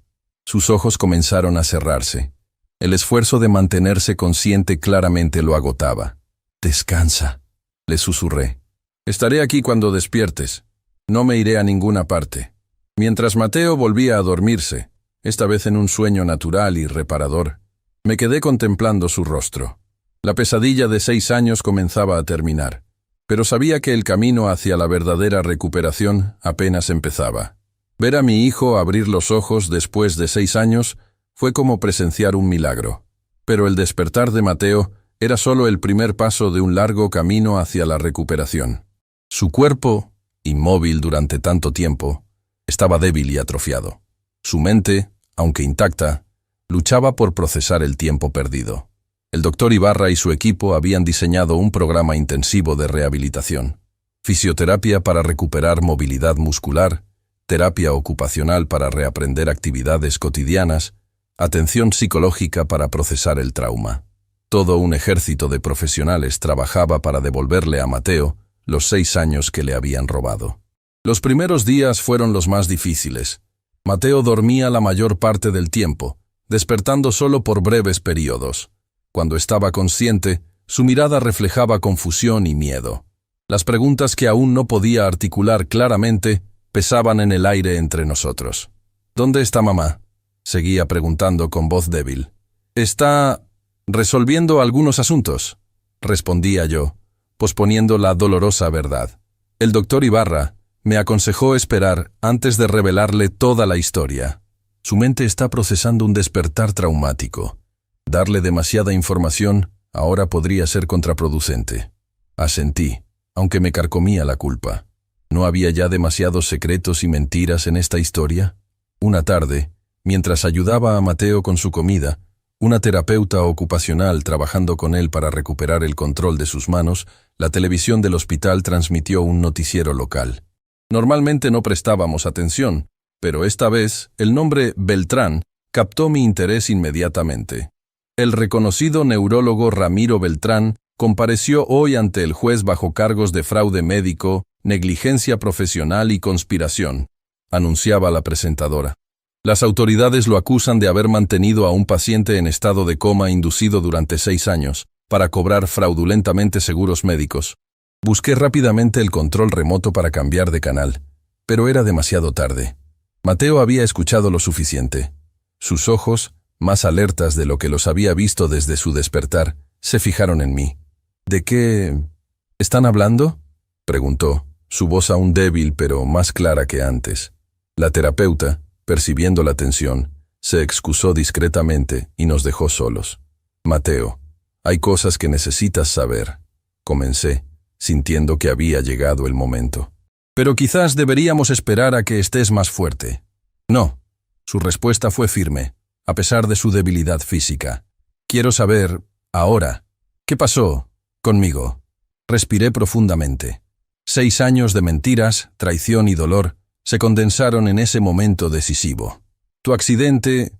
Sus ojos comenzaron a cerrarse. El esfuerzo de mantenerse consciente claramente lo agotaba. Descansa, le susurré. Estaré aquí cuando despiertes. No me iré a ninguna parte. Mientras Mateo volvía a dormirse, esta vez en un sueño natural y reparador, me quedé contemplando su rostro. La pesadilla de 6 años comenzaba a terminar, pero sabía que el camino hacia la verdadera recuperación apenas empezaba. Ver a mi hijo abrir los ojos después de 6 años fue como presenciar un milagro. Pero el despertar de Mateo era solo el primer paso de un largo camino hacia la recuperación. Su cuerpo, inmóvil durante tanto tiempo, estaba débil y atrofiado. Su mente, aunque intacta, luchaba por procesar el tiempo perdido. El doctor Ibarra y su equipo habían diseñado un programa intensivo de rehabilitación. Fisioterapia para recuperar movilidad muscular, terapia ocupacional para reaprender actividades cotidianas, atención psicológica para procesar el trauma. Todo un ejército de profesionales trabajaba para devolverle a Mateo los 6 años que le habían robado. Los primeros días fueron los más difíciles. Mateo dormía la mayor parte del tiempo, despertando solo por breves periodos. Cuando estaba consciente, su mirada reflejaba confusión y miedo. Las preguntas que aún no podía articular claramente pesaban en el aire entre nosotros. ¿Dónde está mamá?, seguía preguntando con voz débil. Está resolviendo algunos asuntos, respondía yo, posponiendo la dolorosa verdad. El doctor Ibarra me aconsejó esperar antes de revelarle toda la historia. Su mente está procesando un despertar traumático. Darle demasiada información ahora podría ser contraproducente. Asentí, aunque me carcomía la culpa. ¿No había ya demasiados secretos y mentiras en esta historia? Una tarde, mientras ayudaba a Mateo con su comida, una terapeuta ocupacional trabajando con él para recuperar el control de sus manos, la televisión del hospital transmitió un noticiero local. Normalmente no prestábamos atención, pero esta vez el nombre Beltrán captó mi interés inmediatamente. El reconocido neurólogo Ramiro Beltrán compareció hoy ante el juez bajo cargos de fraude médico, negligencia profesional y conspiración, anunciaba la presentadora. Las autoridades lo acusan de haber mantenido a un paciente en estado de coma inducido durante 6 años para cobrar fraudulentamente seguros médicos. Busqué rápidamente el control remoto para cambiar de canal, pero era demasiado tarde. Mateo había escuchado lo suficiente. Sus ojos, más alertas de lo que los había visto desde su despertar, se fijaron en mí. ¿De qué están hablando?, preguntó, su voz aún débil pero más clara que antes. La terapeuta, percibiendo la tensión, se excusó discretamente y nos dejó solos. Mateo, hay cosas que necesitas saber, comencé, sintiendo que había llegado el momento. Pero quizás deberíamos esperar a que estés más fuerte. No, su respuesta fue firme, a pesar de su debilidad física. Quiero saber, ahora, ¿qué pasó conmigo? Respiré profundamente. 6 años de mentiras, traición y dolor se condensaron en ese momento decisivo. Tu accidente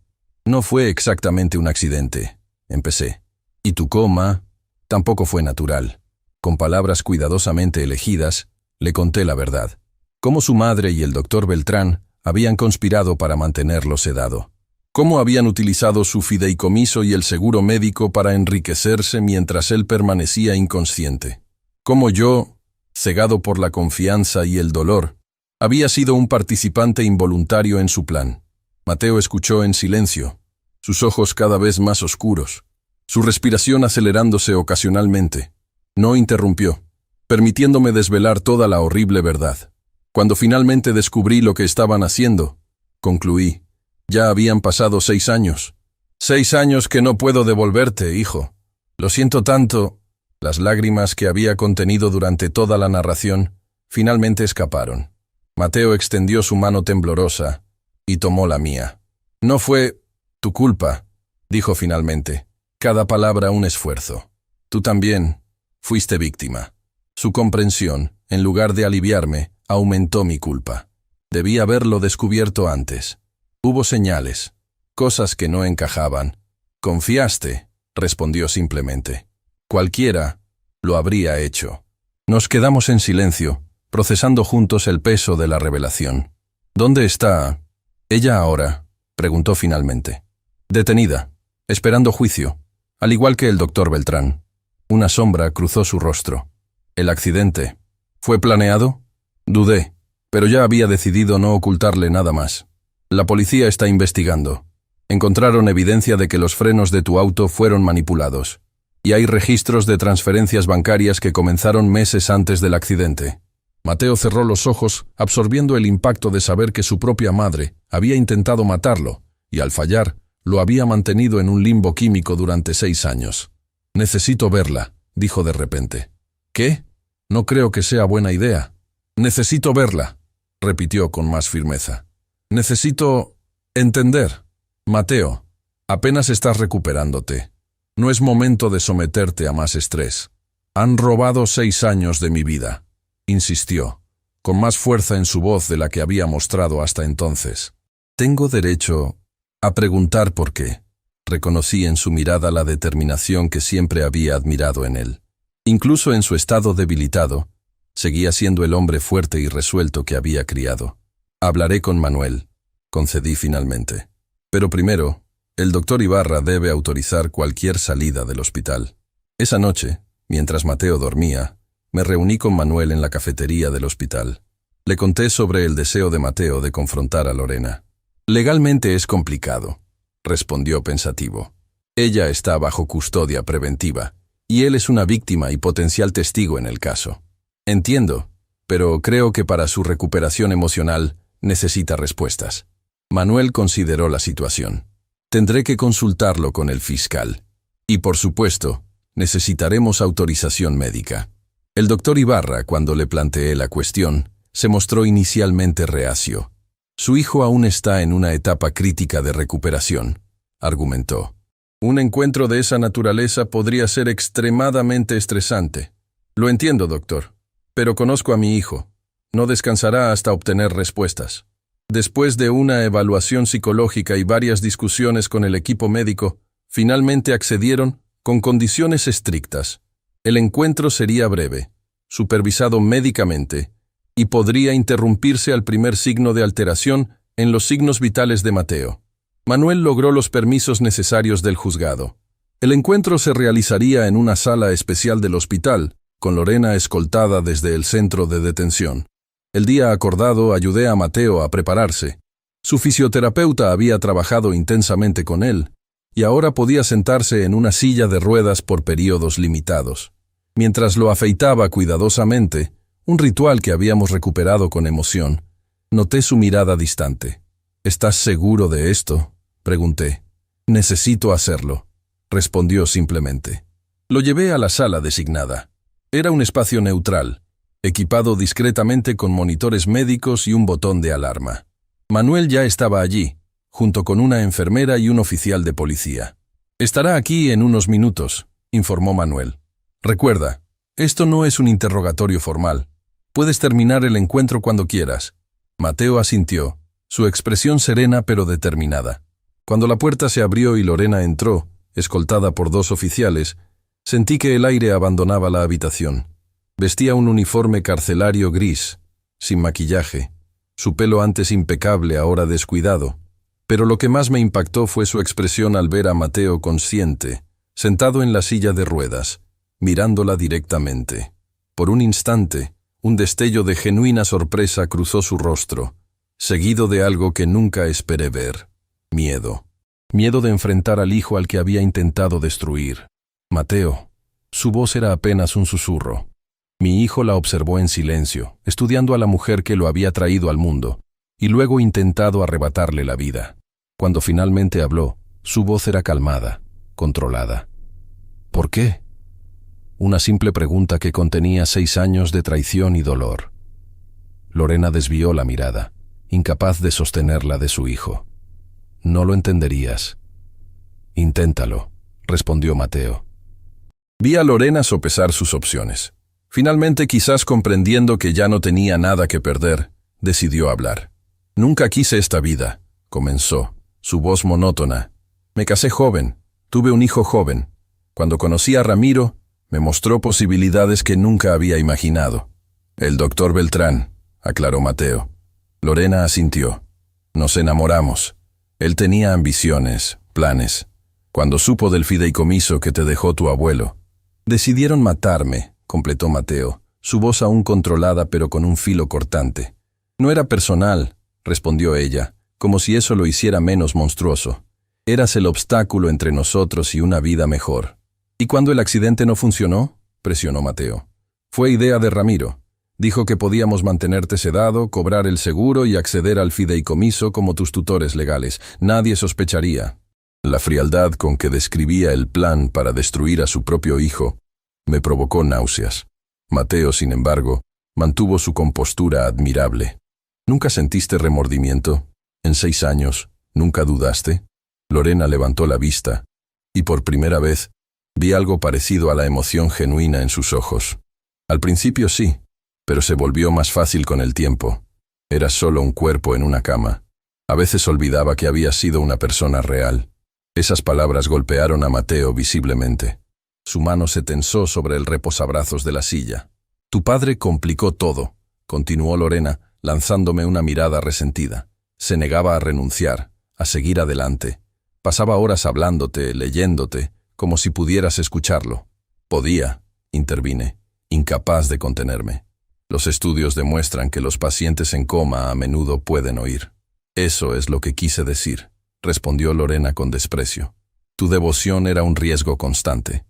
no fue exactamente un accidente, empecé. Y tu coma Tampoco fue natural. Con palabras cuidadosamente elegidas, le conté la verdad. Cómo su madre y el doctor Beltrán habían conspirado para mantenerlo sedado. Cómo habían utilizado su fideicomiso y el seguro médico para enriquecerse mientras él permanecía inconsciente. Cómo yo, cegado por la confianza y el dolor, había sido un participante involuntario en su plan. Mateo escuchó en silencio, sus ojos cada vez más oscuros, su respiración acelerándose ocasionalmente. No interrumpió, permitiéndome desvelar toda la horrible verdad. Cuando finalmente descubrí lo que estaban haciendo, concluí, ya habían pasado 6 años. 6 años que no puedo devolverte, hijo. Lo siento tanto. Las lágrimas que había contenido durante toda la narración finalmente escaparon. Mateo extendió su mano temblorosa y tomó la mía. No fue tu culpa, dijo finalmente. Cada palabra un esfuerzo. Tú también fuiste víctima. Su comprensión, en lugar de aliviarme, aumentó mi culpa. Debí haberlo descubierto antes. Hubo señales, cosas que no encajaban. Confiaste, respondió simplemente. Cualquiera lo habría hecho. Nos quedamos en silencio, procesando juntos el peso de la revelación. ¿Dónde está ella ahora?, preguntó finalmente. Detenida, esperando juicio, al igual que el doctor Beltrán. Una sombra cruzó su rostro. ¿El accidente fue planeado? Dudé, pero ya había decidido no ocultarle nada más. La policía está investigando. Encontraron evidencia de que los frenos de tu auto fueron manipulados. Y hay registros de transferencias bancarias que comenzaron meses antes del accidente. Mateo cerró los ojos, absorbiendo el impacto de saber que su propia madre había intentado matarlo, y al fallar, lo había mantenido en un limbo químico durante 6 años. Necesito verla, dijo de repente. ¿Qué? No creo que sea buena idea. Necesito verla, repitió con más firmeza. Necesito entender. Mateo, apenas estás recuperándote. No es momento de someterte a más estrés. Han robado 6 años de mi vida, insistió, con más fuerza en su voz de la que había mostrado hasta entonces. Tengo derecho a preguntar por qué. Reconocí en su mirada la determinación que siempre había admirado en él. Incluso en su estado debilitado, seguía siendo el hombre fuerte y resuelto que había criado. Hablaré con Manuel, concedí finalmente. Pero primero, el doctor Ibarra debe autorizar cualquier salida del hospital. Esa noche, mientras Mateo dormía, me reuní con Manuel en la cafetería del hospital. Le conté sobre el deseo de Mateo de confrontar a Lorena. Legalmente es complicado, respondió pensativo. Ella está bajo custodia preventiva, y él es una víctima y potencial testigo en el caso. Entiendo, pero creo que para su recuperación emocional necesita respuestas. Manuel consideró la situación. Tendré que consultarlo con el fiscal. Y por supuesto, necesitaremos autorización médica. El doctor Ibarra, cuando le planteé la cuestión, se mostró inicialmente reacio. Su hijo aún está en una etapa crítica de recuperación, argumentó. Un encuentro de esa naturaleza podría ser extremadamente estresante. Lo entiendo, doctor, pero conozco a mi hijo. No descansará hasta obtener respuestas. Después de una evaluación psicológica y varias discusiones con el equipo médico, finalmente accedieron con condiciones estrictas. El encuentro sería breve, supervisado médicamente, y podría interrumpirse al primer signo de alteración en los signos vitales de Mateo. Manuel logró los permisos necesarios del juzgado. El encuentro se realizaría en una sala especial del hospital, con Lorena escoltada desde el centro de detención. El día acordado ayudé a Mateo a prepararse. Su fisioterapeuta había trabajado intensamente con él, y ahora podía sentarse en una silla de ruedas por períodos limitados. Mientras lo afeitaba cuidadosamente, un ritual que habíamos recuperado con emoción, noté su mirada distante. ¿Estás seguro de esto?, pregunté. Necesito hacerlo, respondió simplemente. Lo llevé a la sala designada. Era un espacio neutral, equipado discretamente con monitores médicos y un botón de alarma. Manuel ya estaba allí, junto con una enfermera y un oficial de policía. Estará aquí en unos minutos, informó Manuel. Recuerda, esto no es un interrogatorio formal. Puedes terminar el encuentro cuando quieras. Mateo asintió, su expresión serena pero determinada. Cuando la puerta se abrió y Lorena entró, escoltada por 2 oficiales, Sentí que el aire abandonaba la habitación. Vestía un uniforme carcelario gris, sin maquillaje, su pelo antes impecable, ahora descuidado. Pero lo que más me impactó fue su expresión al ver a Mateo consciente, sentado en la silla de ruedas, mirándola directamente. Por un instante, un destello de genuina sorpresa cruzó su rostro, seguido de algo que nunca esperé ver: miedo. Miedo de enfrentar al hijo al que había intentado destruir. Mateo. Su voz era apenas un susurro. Mi hijo la observó en silencio, estudiando a la mujer que lo había traído al mundo, y luego intentado arrebatarle la vida. Cuando finalmente habló, su voz era calmada, controlada. ¿Por qué? Una simple pregunta que contenía 6 años de traición y dolor. Lorena desvió la mirada, incapaz de sostenerla de su hijo. No lo entenderías. Inténtalo, respondió Mateo. Vi a Lorena sopesar sus opciones. Finalmente, quizás comprendiendo que ya no tenía nada que perder, decidió hablar. Nunca quise esta vida, comenzó, su voz monótona. Me casé joven, tuve un hijo joven. Cuando conocí a Ramiro, me mostró posibilidades que nunca había imaginado. El doctor Beltrán, aclaró Mateo. Lorena asintió. Nos enamoramos. Él tenía ambiciones, planes. Cuando supo del fideicomiso que te dejó tu abuelo, decidieron matarme, completó Mateo, su voz aún controlada pero con un filo cortante. No era personal, respondió ella, como si eso lo hiciera menos monstruoso. Eras el obstáculo entre nosotros y una vida mejor. ¿Y cuando el accidente no funcionó?, presionó Mateo. Fue idea de Ramiro. Dijo que podíamos mantenerte sedado, cobrar el seguro y acceder al fideicomiso como tus tutores legales. Nadie sospecharía. La frialdad con que describía el plan para destruir a su propio hijo me provocó náuseas. Mateo, sin embargo, mantuvo su compostura admirable. ¿Nunca sentiste remordimiento? ¿En 6 años? ¿Nunca dudaste? Lorena levantó la vista, y por primera vez vi algo parecido a la emoción genuina en sus ojos. Al principio sí, pero se volvió más fácil con el tiempo. Era solo un cuerpo en una cama. A veces olvidaba que había sido una persona real. Esas palabras golpearon a Mateo visiblemente. Su mano se tensó sobre el reposabrazos de la silla. Tu padre complicó todo, continuó Lorena, lanzándome una mirada resentida. Se negaba a renunciar, a seguir adelante. Pasaba horas hablándote, leyéndote, como si pudieras escucharlo. Podía, intervine, incapaz de contenerme. Los estudios demuestran que los pacientes en coma a menudo pueden oír. Eso es lo que quise decir, respondió Lorena con desprecio. Tu devoción era un riesgo constante.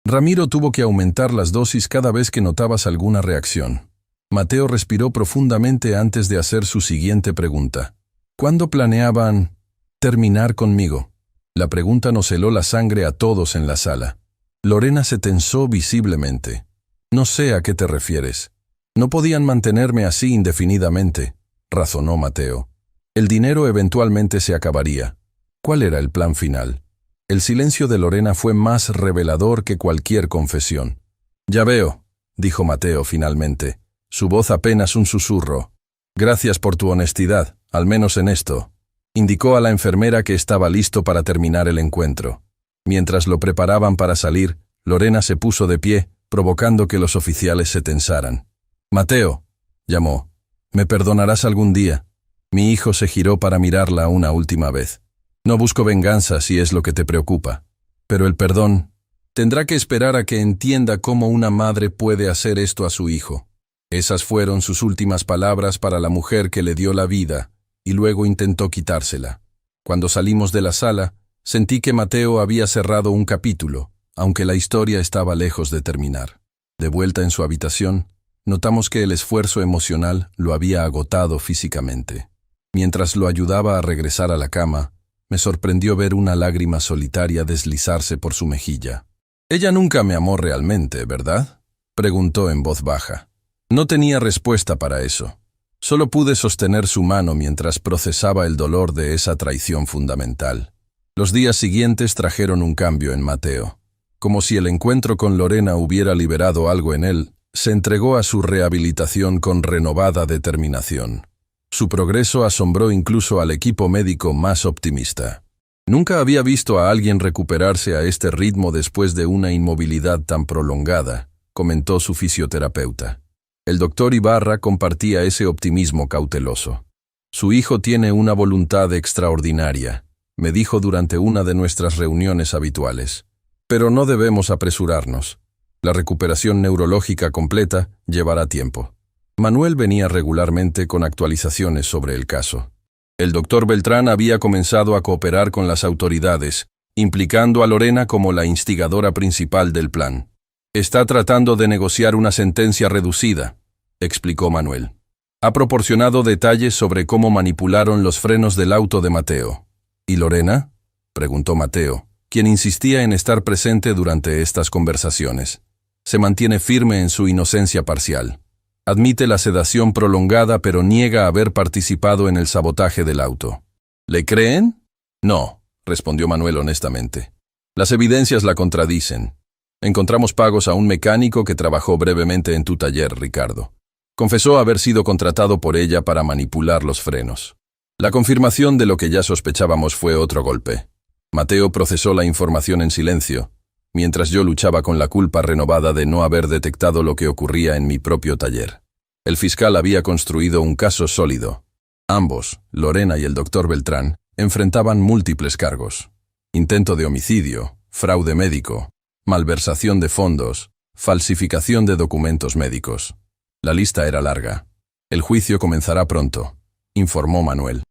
Ramiro tuvo que aumentar las dosis cada vez que notabas alguna reacción. Mateo respiró profundamente antes de hacer su siguiente pregunta. ¿Cuándo planeaban terminar conmigo? La pregunta nos heló la sangre a todos en la sala. Lorena se tensó visiblemente. No sé a qué te refieres. No podían mantenerme así indefinidamente, razonó Mateo. El dinero eventualmente se acabaría. ¿Cuál era el plan final? El silencio de Lorena fue más revelador que cualquier confesión. Ya veo, dijo Mateo finalmente, su voz apenas un susurro. Gracias por tu honestidad, al menos en esto. Indicó a la enfermera que estaba listo para terminar el encuentro. Mientras lo preparaban para salir, Lorena se puso de pie, provocando que los oficiales se tensaran. Mateo, llamó, ¿me perdonarás algún día? Mi hijo se giró para mirarla una última vez. No busco venganza si es lo que te preocupa, pero el perdón tendrá que esperar a que entienda cómo una madre puede hacer esto a su hijo. Esas fueron sus últimas palabras para la mujer que le dio la vida y luego intentó quitársela. Cuando salimos de la sala, sentí que Mateo había cerrado un capítulo, aunque la historia estaba lejos de terminar. De vuelta en su habitación, notamos que el esfuerzo emocional lo había agotado físicamente. Mientras lo ayudaba a regresar a la cama, me sorprendió ver una lágrima solitaria deslizarse por su mejilla. «Ella nunca me amó realmente, ¿verdad?», preguntó en voz baja. No tenía respuesta para eso. Solo pude sostener su mano mientras procesaba el dolor de esa traición fundamental. Los días siguientes trajeron un cambio en Mateo. Como si el encuentro con Lorena hubiera liberado algo en él, se entregó a su rehabilitación con renovada determinación. Su progreso asombró incluso al equipo médico más optimista. Nunca había visto a alguien recuperarse a este ritmo después de una inmovilidad tan prolongada, comentó su fisioterapeuta. El doctor Ibarra compartía ese optimismo cauteloso. Su hijo tiene una voluntad extraordinaria, me dijo durante una de nuestras reuniones habituales. Pero no debemos apresurarnos. La recuperación neurológica completa llevará tiempo. Manuel venía regularmente con actualizaciones sobre el caso. El doctor Beltrán había comenzado a cooperar con las autoridades, implicando a Lorena como la instigadora principal del plan. Está tratando de negociar una sentencia reducida, explicó Manuel. Ha proporcionado detalles sobre cómo manipularon los frenos del auto de Mateo. ¿Y Lorena?, preguntó Mateo, quien insistía en estar presente durante estas conversaciones. Se mantiene firme en su inocencia parcial. Admite la sedación prolongada pero niega haber participado en el sabotaje del auto. ¿Le creen? No, respondió Manuel honestamente. Las evidencias la contradicen. Encontramos pagos a un mecánico que trabajó brevemente en tu taller, Ricardo. Confesó haber sido contratado por ella para manipular los frenos. La confirmación de lo que ya sospechábamos fue otro golpe. Mateo procesó la información en silencio, mientras yo luchaba con la culpa renovada de no haber detectado lo que ocurría en mi propio taller. El fiscal había construido un caso sólido. Ambos, Lorena y el doctor Beltrán, enfrentaban múltiples cargos. Intento de homicidio, fraude médico, malversación de fondos, falsificación de documentos médicos. La lista era larga. El juicio comenzará pronto, informó Manuel.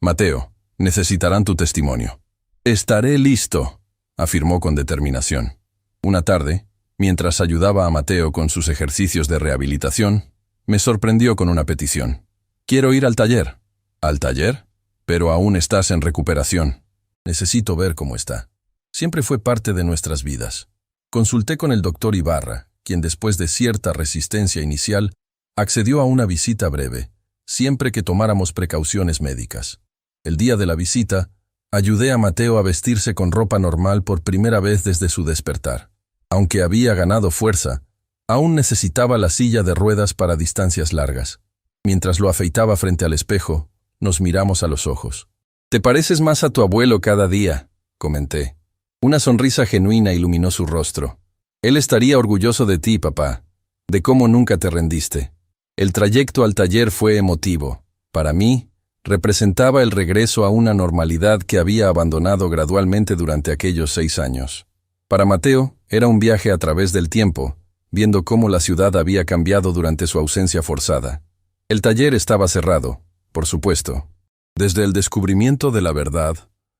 Mateo, necesitarán tu testimonio. Estaré listo, afirmó con determinación. Una tarde, mientras ayudaba a Mateo con sus ejercicios de rehabilitación, me sorprendió con una petición. Quiero ir al taller. ¿Al taller? Pero aún estás en recuperación. Necesito ver cómo está. Siempre fue parte de nuestras vidas. Consulté con el doctor Ibarra, quien después de cierta resistencia inicial, accedió a una visita breve, siempre que tomáramos precauciones médicas. El día de la visita, ayudé a Mateo a vestirse con ropa normal por primera vez desde su despertar. Aunque había ganado fuerza, aún necesitaba la silla de ruedas para distancias largas. Mientras lo afeitaba frente al espejo, nos miramos a los ojos. «Te pareces más a tu abuelo cada día», comenté. Una sonrisa genuina iluminó su rostro. «Él estaría orgulloso de ti, papá, de cómo nunca te rendiste». El trayecto al taller fue emotivo. Para mí, representaba el regreso a una normalidad que había abandonado gradualmente durante aquellos 6 años. Para Mateo, era un viaje a través del tiempo, viendo cómo la ciudad había cambiado durante su ausencia forzada. El taller estaba cerrado, por supuesto. Desde el descubrimiento de la verdad,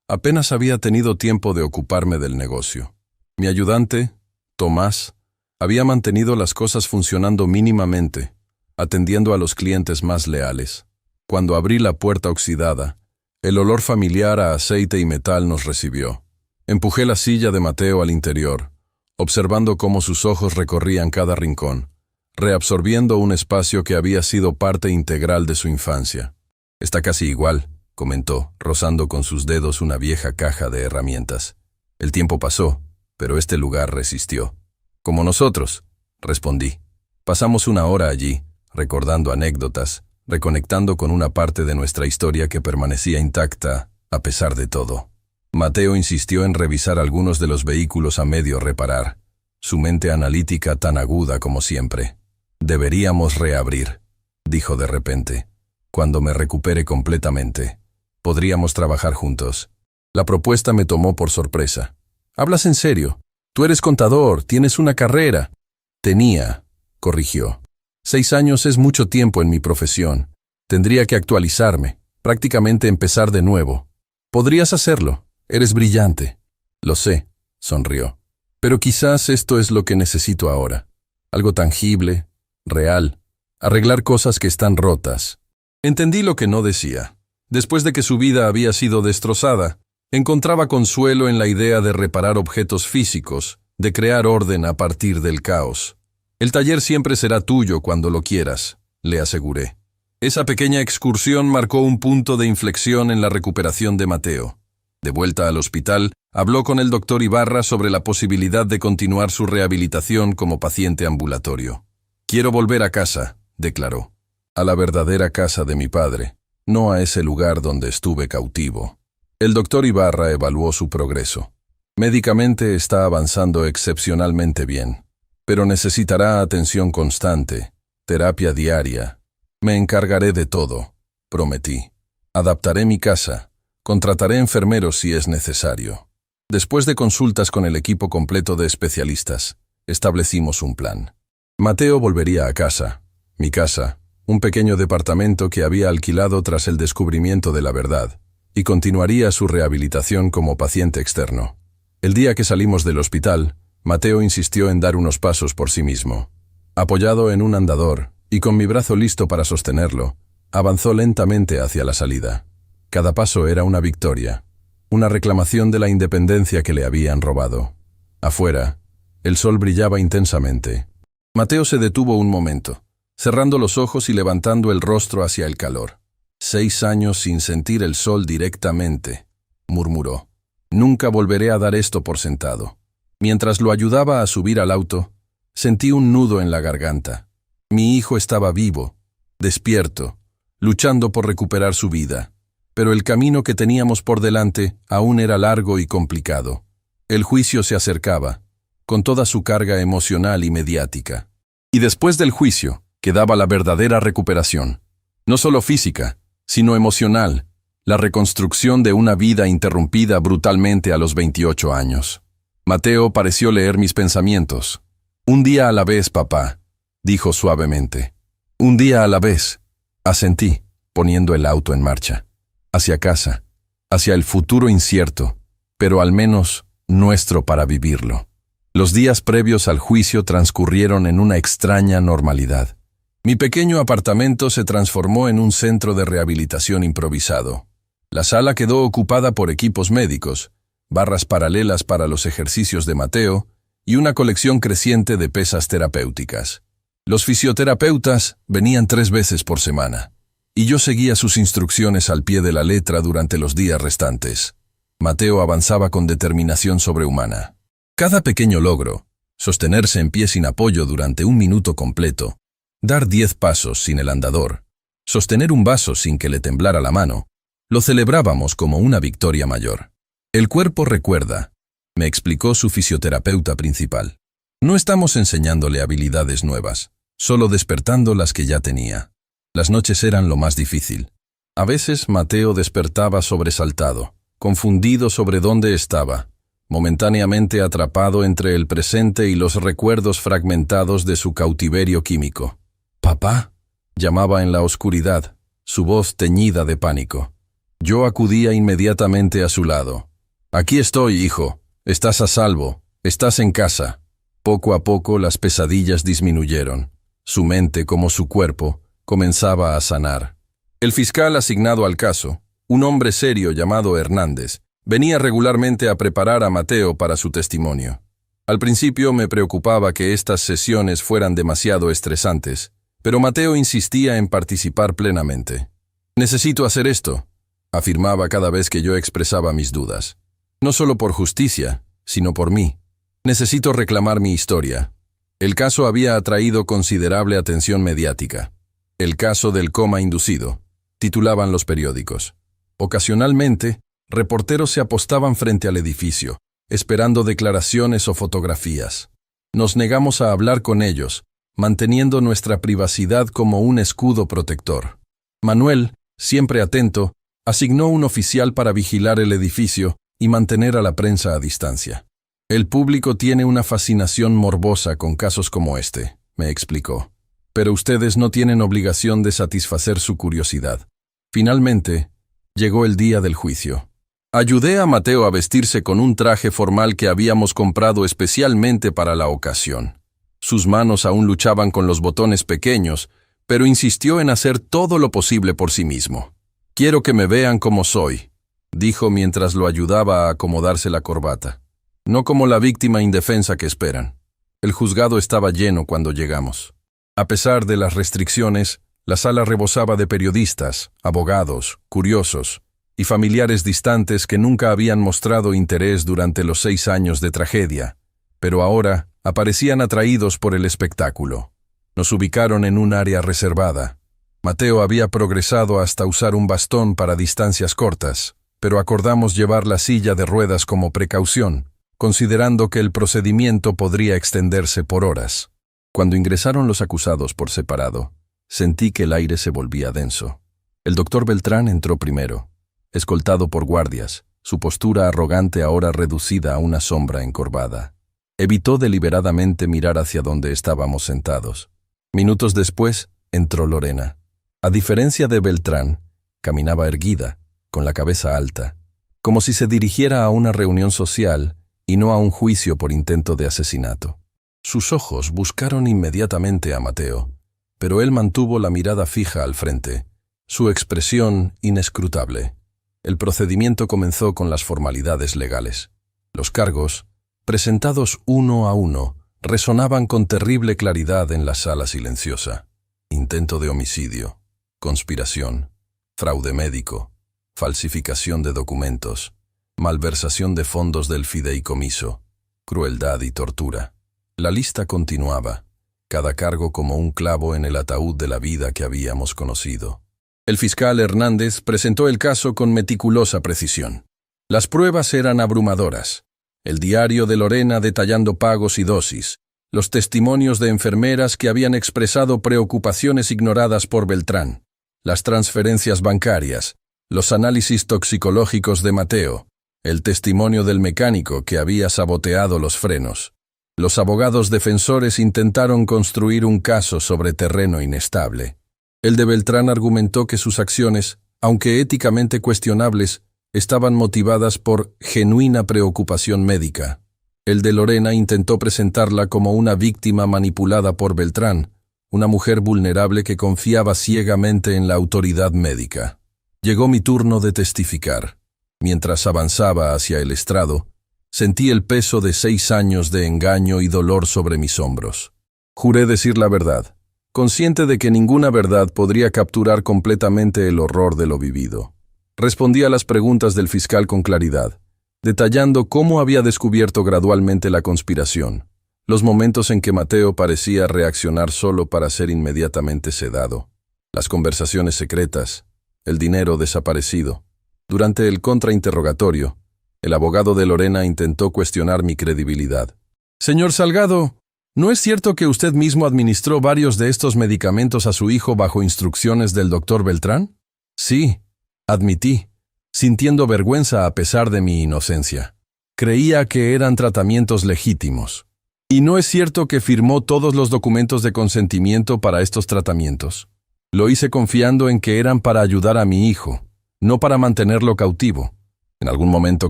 apenas había tenido tiempo de ocuparme del negocio. Mi ayudante, Tomás, había mantenido las cosas funcionando mínimamente, atendiendo a los clientes más leales. Cuando abrí la puerta oxidada, el olor familiar a aceite y metal nos recibió. Empujé la silla de Mateo al interior, observando cómo sus ojos recorrían cada rincón, reabsorbiendo un espacio que había sido parte integral de su infancia. «Está casi igual», comentó, rozando con sus dedos una vieja caja de herramientas. «El tiempo pasó, pero este lugar resistió». «Como nosotros», respondí. Pasamos una hora allí, recordando anécdotas, reconectando con una parte de nuestra historia que permanecía intacta, a pesar de todo. Mateo insistió en revisar algunos de los vehículos a medio reparar, su mente analítica tan aguda como siempre. «Deberíamos reabrir», dijo de repente. «Cuando me recupere completamente, podríamos trabajar juntos». La propuesta me tomó por sorpresa. «¿Hablas en serio? Tú eres contador, tienes una carrera». «Tenía», corrigió. 6 años es mucho tiempo en mi profesión. Tendría que actualizarme, prácticamente empezar de nuevo. Podrías hacerlo. Eres brillante. Lo sé, sonrió. Pero quizás esto es lo que necesito ahora. Algo tangible, real. Arreglar cosas que están rotas. Entendí lo que no decía. Después de que su vida había sido destrozada, encontraba consuelo en la idea de reparar objetos físicos, de crear orden a partir del caos. «El taller siempre será tuyo cuando lo quieras», le aseguré. Esa pequeña excursión marcó un punto de inflexión en la recuperación de Mateo. De vuelta al hospital, habló con el doctor Ibarra sobre la posibilidad de continuar su rehabilitación como paciente ambulatorio. «Quiero volver a casa», declaró. «A la verdadera casa de mi padre, no a ese lugar donde estuve cautivo». El doctor Ibarra evaluó su progreso. Médicamente está avanzando excepcionalmente bien, pero necesitará atención constante, terapia diaria. Me encargaré de todo, prometí. Adaptaré mi casa, contrataré enfermeros si es necesario. Después de consultas con el equipo completo de especialistas, establecimos un plan. Mateo volvería a casa, mi casa, un pequeño departamento que había alquilado tras el descubrimiento de la verdad, y continuaría su rehabilitación como paciente externo. El día que salimos del hospital, Mateo insistió en dar unos pasos por sí mismo. Apoyado en un andador, y con mi brazo listo para sostenerlo, avanzó lentamente hacia la salida. Cada paso era una victoria, una reclamación de la independencia que le habían robado. Afuera, el sol brillaba intensamente. Mateo se detuvo un momento, cerrando los ojos y levantando el rostro hacia el calor. 6 años sin sentir el sol directamente, murmuró. Nunca volveré a dar esto por sentado. Mientras lo ayudaba a subir al auto, sentí un nudo en la garganta. Mi hijo estaba vivo, despierto, luchando por recuperar su vida. Pero el camino que teníamos por delante aún era largo y complicado. El juicio se acercaba, con toda su carga emocional y mediática. Y después del juicio, quedaba la verdadera recuperación. No solo física, sino emocional, la reconstrucción de una vida interrumpida brutalmente a los 28 años. Mateo pareció leer mis pensamientos. Un día a la vez, papá, dijo suavemente. Un día a la vez, asentí, poniendo el auto en marcha. Hacia casa, hacia el futuro incierto, pero al menos nuestro para vivirlo. Los días previos al juicio transcurrieron en una extraña normalidad. Mi pequeño apartamento se transformó en un centro de rehabilitación improvisado. La sala quedó ocupada por equipos médicos, barras paralelas para los ejercicios de Mateo y una colección creciente de pesas terapéuticas. Los fisioterapeutas venían 3 veces por semana, y yo seguía sus instrucciones al pie de la letra durante los días restantes. Mateo avanzaba con determinación sobrehumana. Cada pequeño logro, sostenerse en pie sin apoyo durante 1 minuto completo, dar 10 pasos sin el andador, sostener un vaso sin que le temblara la mano, lo celebrábamos como una victoria mayor. El cuerpo recuerda, me explicó su fisioterapeuta principal. No estamos enseñándole habilidades nuevas, solo despertando las que ya tenía. Las noches eran lo más difícil. A veces Mateo despertaba sobresaltado, confundido sobre dónde estaba, momentáneamente atrapado entre el presente y los recuerdos fragmentados de su cautiverio químico. «Papá», llamaba en la oscuridad, su voz teñida de pánico. Yo acudía inmediatamente a su lado. «Aquí estoy, hijo. Estás a salvo. Estás en casa». Poco a poco las pesadillas disminuyeron. Su mente, como su cuerpo, comenzaba a sanar. El fiscal asignado al caso, un hombre serio llamado Hernández, venía regularmente a preparar a Mateo para su testimonio. Al principio me preocupaba que estas sesiones fueran demasiado estresantes, pero Mateo insistía en participar plenamente. «Necesito hacer esto», afirmaba cada vez que yo expresaba mis dudas. «No solo por justicia, sino por mí. Necesito reclamar mi historia». El caso había atraído considerable atención mediática. «El caso del coma inducido», titulaban los periódicos. Ocasionalmente, reporteros se apostaban frente al edificio, esperando declaraciones o fotografías. Nos negamos a hablar con ellos, manteniendo nuestra privacidad como un escudo protector. Manuel, siempre atento, asignó un oficial para vigilar el edificio y mantener a la prensa a distancia. «El público tiene una fascinación morbosa con casos como este», me explicó. «Pero ustedes no tienen obligación de satisfacer su curiosidad». Finalmente, llegó el día del juicio. Ayudé a Mateo a vestirse con un traje formal que habíamos comprado especialmente para la ocasión. Sus manos aún luchaban con los botones pequeños, pero insistió en hacer todo lo posible por sí mismo. «Quiero que me vean como soy», dijo mientras lo ayudaba a acomodarse la corbata. «No como la víctima indefensa que esperan». El juzgado estaba lleno cuando llegamos. A pesar de las restricciones, la sala rebosaba de periodistas, abogados, curiosos y familiares distantes que nunca habían mostrado interés durante los 6 años de tragedia, pero ahora aparecían atraídos por el espectáculo. Nos ubicaron en un área reservada. Mateo había progresado hasta usar un bastón para distancias cortas. pero acordamos llevar la silla de ruedas como precaución, considerando que el procedimiento podría extenderse por horas. Cuando ingresaron los acusados por separado, sentí que el aire se volvía denso. El doctor Beltrán entró primero, escoltado por guardias, su postura arrogante ahora reducida a una sombra encorvada. Evitó deliberadamente mirar hacia donde estábamos sentados. Minutos después, entró Lorena. A diferencia de Beltrán, caminaba erguida, con la cabeza alta, como si se dirigiera a una reunión social y no a un juicio por intento de asesinato. Sus ojos buscaron inmediatamente a Mateo, pero él mantuvo la mirada fija al frente, su expresión inescrutable. El procedimiento comenzó con las formalidades legales. Los cargos, presentados uno a uno, resonaban con terrible claridad en la sala silenciosa. Intento de homicidio, conspiración, fraude médico, falsificación de documentos, malversación de fondos del fideicomiso, crueldad y tortura. La lista continuaba, cada cargo como un clavo en el ataúd de la vida que habíamos conocido. El fiscal Hernández presentó el caso con meticulosa precisión. Las pruebas eran abrumadoras. El diario de Lorena detallando pagos y dosis, los testimonios de enfermeras que habían expresado preocupaciones ignoradas por Beltrán, las transferencias bancarias, los análisis toxicológicos de Mateo, el testimonio del mecánico que había saboteado los frenos. Los abogados defensores intentaron construir un caso sobre terreno inestable. El de Beltrán argumentó que sus acciones, aunque éticamente cuestionables, estaban motivadas por genuina preocupación médica. El de Lorena intentó presentarla como una víctima manipulada por Beltrán, una mujer vulnerable que confiaba ciegamente en la autoridad médica. Llegó mi turno de testificar. Mientras avanzaba hacia el estrado, sentí el peso de 6 años de engaño y dolor sobre mis hombros. Juré decir la verdad, consciente de que ninguna verdad podría capturar completamente el horror de lo vivido. Respondí a las preguntas del fiscal con claridad, detallando cómo había descubierto gradualmente la conspiración, los momentos en que Mateo parecía reaccionar solo para ser inmediatamente sedado, las conversaciones secretas, el dinero desaparecido. Durante el contrainterrogatorio, el abogado de Lorena intentó cuestionar mi credibilidad. Señor Salgado, ¿no es cierto que usted mismo administró varios de estos medicamentos a su hijo bajo instrucciones del doctor Beltrán? Sí, admití, sintiendo vergüenza a pesar de mi inocencia. Creía que eran tratamientos legítimos. ¿Y no es cierto que firmó todos los documentos de consentimiento para estos tratamientos? Lo hice confiando en que eran para ayudar a mi hijo, no para mantenerlo cautivo. ¿En algún momento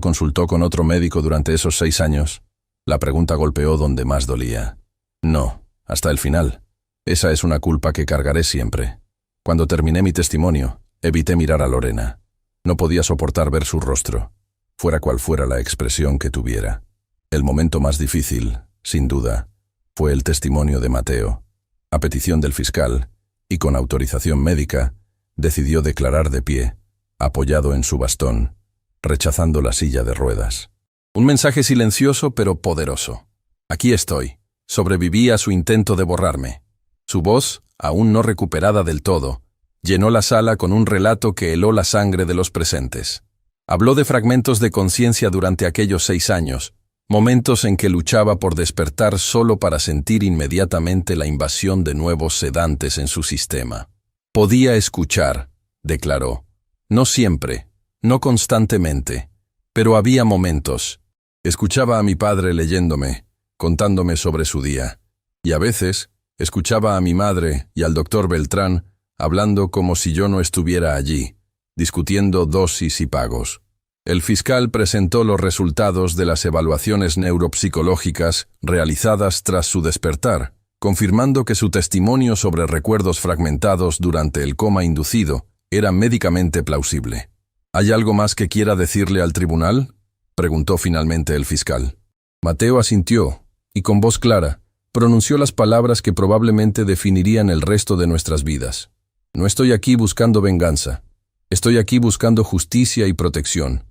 consultó con otro médico durante esos 6 años? La pregunta golpeó donde más dolía. No, hasta el final. Esa es una culpa que cargaré siempre. Cuando terminé mi testimonio, evité mirar a Lorena. No podía soportar ver su rostro, fuera cual fuera la expresión que tuviera. El momento más difícil, sin duda, fue el testimonio de Mateo. A petición del fiscal, y con autorización médica, decidió declarar de pie, apoyado en su bastón, rechazando la silla de ruedas. Un mensaje silencioso pero poderoso. Aquí estoy. Sobreviví a su intento de borrarme. Su voz, aún no recuperada del todo, llenó la sala con un relato que heló la sangre de los presentes. Habló de fragmentos de conciencia durante aquellos 6 años, momentos en que luchaba por despertar solo para sentir inmediatamente la invasión de nuevos sedantes en su sistema. Podía escuchar, declaró. No siempre, no constantemente, pero había momentos. Escuchaba a mi padre leyéndome, contándome sobre su día, y a veces escuchaba a mi madre y al doctor Beltrán hablando como si yo no estuviera allí, discutiendo dosis y pagos. El fiscal presentó los resultados de las evaluaciones neuropsicológicas realizadas tras su despertar, confirmando que su testimonio sobre recuerdos fragmentados durante el coma inducido era médicamente plausible. ¿Hay algo más que quiera decirle al tribunal?, preguntó finalmente el fiscal. Mateo asintió, y con voz clara, pronunció las palabras que probablemente definirían el resto de nuestras vidas. No estoy aquí buscando venganza. Estoy aquí buscando justicia y protección.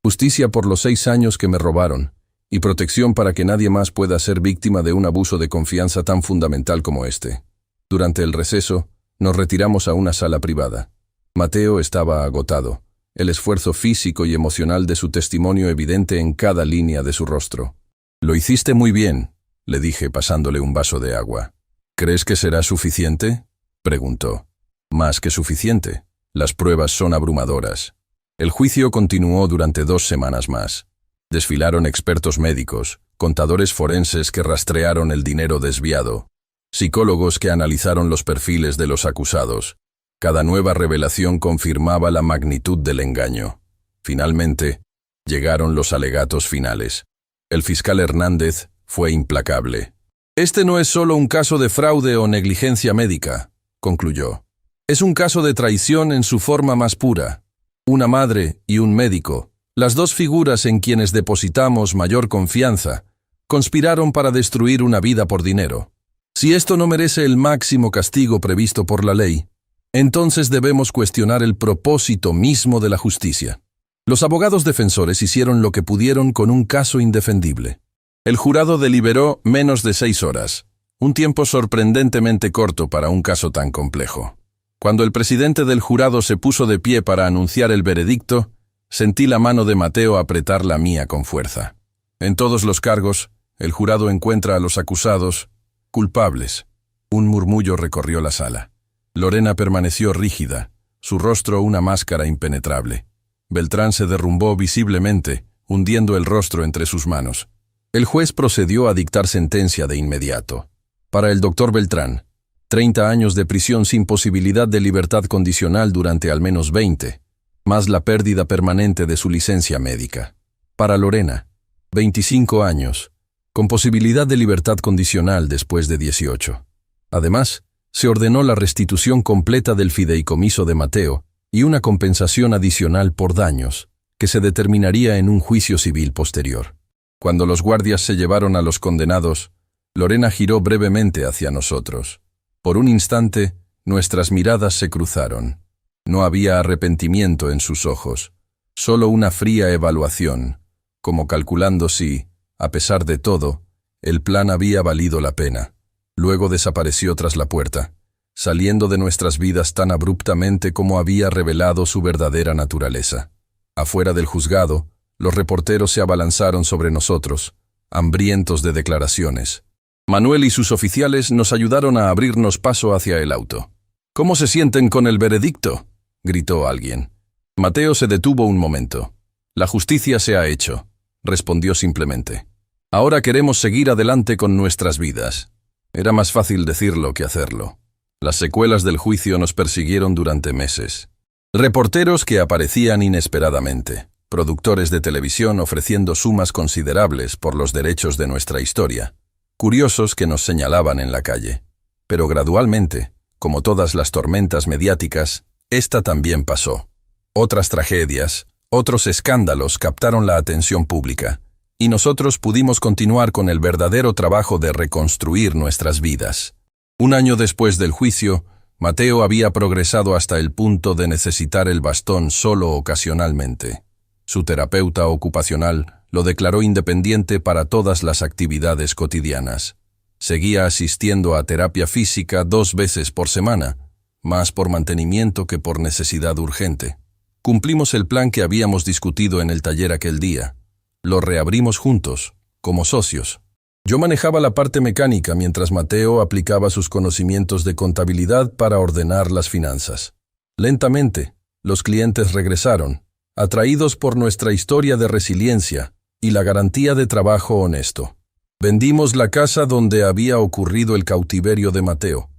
Justicia por los 6 años que me robaron, y protección para que nadie más pueda ser víctima de un abuso de confianza tan fundamental como este. Durante el receso, nos retiramos a una sala privada. Mateo estaba agotado, el esfuerzo físico y emocional de su testimonio evidente en cada línea de su rostro. «Lo hiciste muy bien», le dije pasándole un vaso de agua. «¿Crees que será suficiente?», preguntó. «Más que suficiente. Las pruebas son abrumadoras». El juicio continuó durante 2 semanas más. Desfilaron expertos médicos, contadores forenses que rastrearon el dinero desviado, psicólogos que analizaron los perfiles de los acusados. Cada nueva revelación confirmaba la magnitud del engaño. Finalmente, llegaron los alegatos finales. El fiscal Hernández fue implacable. «Este no es solo un caso de fraude o negligencia médica», concluyó. «Es un caso de traición en su forma más pura. Una madre y un médico, las dos figuras en quienes depositamos mayor confianza, conspiraron para destruir una vida por dinero. Si esto no merece el máximo castigo previsto por la ley, entonces debemos cuestionar el propósito mismo de la justicia». Los abogados defensores hicieron lo que pudieron con un caso indefendible. El jurado deliberó menos de 6 horas, un tiempo sorprendentemente corto para un caso tan complejo. Cuando el presidente del jurado se puso de pie para anunciar el veredicto, sentí la mano de Mateo apretar la mía con fuerza. En todos los cargos, el jurado encuentra a los acusados culpables. Un murmullo recorrió la sala. Lorena permaneció rígida, su rostro una máscara impenetrable. Beltrán se derrumbó visiblemente, hundiendo el rostro entre sus manos. El juez procedió a dictar sentencia de inmediato. Para el doctor Beltrán, 30 años de prisión sin posibilidad de libertad condicional durante al menos 20, más la pérdida permanente de su licencia médica. Para Lorena, 25 años, con posibilidad de libertad condicional después de 18. Además, se ordenó la restitución completa del fideicomiso de Mateo y una compensación adicional por daños, que se determinaría en un juicio civil posterior. Cuando los guardias se llevaron a los condenados, Lorena giró brevemente hacia nosotros. Por un instante, nuestras miradas se cruzaron. No había arrepentimiento en sus ojos, solo una fría evaluación, como calculando si, a pesar de todo, el plan había valido la pena. Luego desapareció tras la puerta, saliendo de nuestras vidas tan abruptamente como había revelado su verdadera naturaleza. Afuera del juzgado, los reporteros se abalanzaron sobre nosotros, hambrientos de declaraciones. Manuel y sus oficiales nos ayudaron a abrirnos paso hacia el auto. «¿Cómo se sienten con el veredicto?», gritó alguien. Mateo se detuvo un momento. «La justicia se ha hecho», respondió simplemente. «Ahora queremos seguir adelante con nuestras vidas». Era más fácil decirlo que hacerlo. Las secuelas del juicio nos persiguieron durante meses. Reporteros que aparecían inesperadamente, productores de televisión ofreciendo sumas considerables por los derechos de nuestra historia, curiosos que nos señalaban en la calle. Pero gradualmente, como todas las tormentas mediáticas, esta también pasó. Otras tragedias, otros escándalos captaron la atención pública, y nosotros pudimos continuar con el verdadero trabajo de reconstruir nuestras vidas. Un año después del juicio, Mateo había progresado hasta el punto de necesitar el bastón solo ocasionalmente. Su terapeuta ocupacional lo declaró independiente para todas las actividades cotidianas. Seguía asistiendo a terapia física 2 veces por semana, más por mantenimiento que por necesidad urgente. Cumplimos el plan que habíamos discutido en el taller aquel día. Lo reabrimos juntos, como socios. Yo manejaba la parte mecánica mientras Mateo aplicaba sus conocimientos de contabilidad para ordenar las finanzas. Lentamente, los clientes regresaron, atraídos por nuestra historia de resiliencia y la garantía de trabajo honesto. Vendimos la casa donde había ocurrido el cautiverio de Mateo.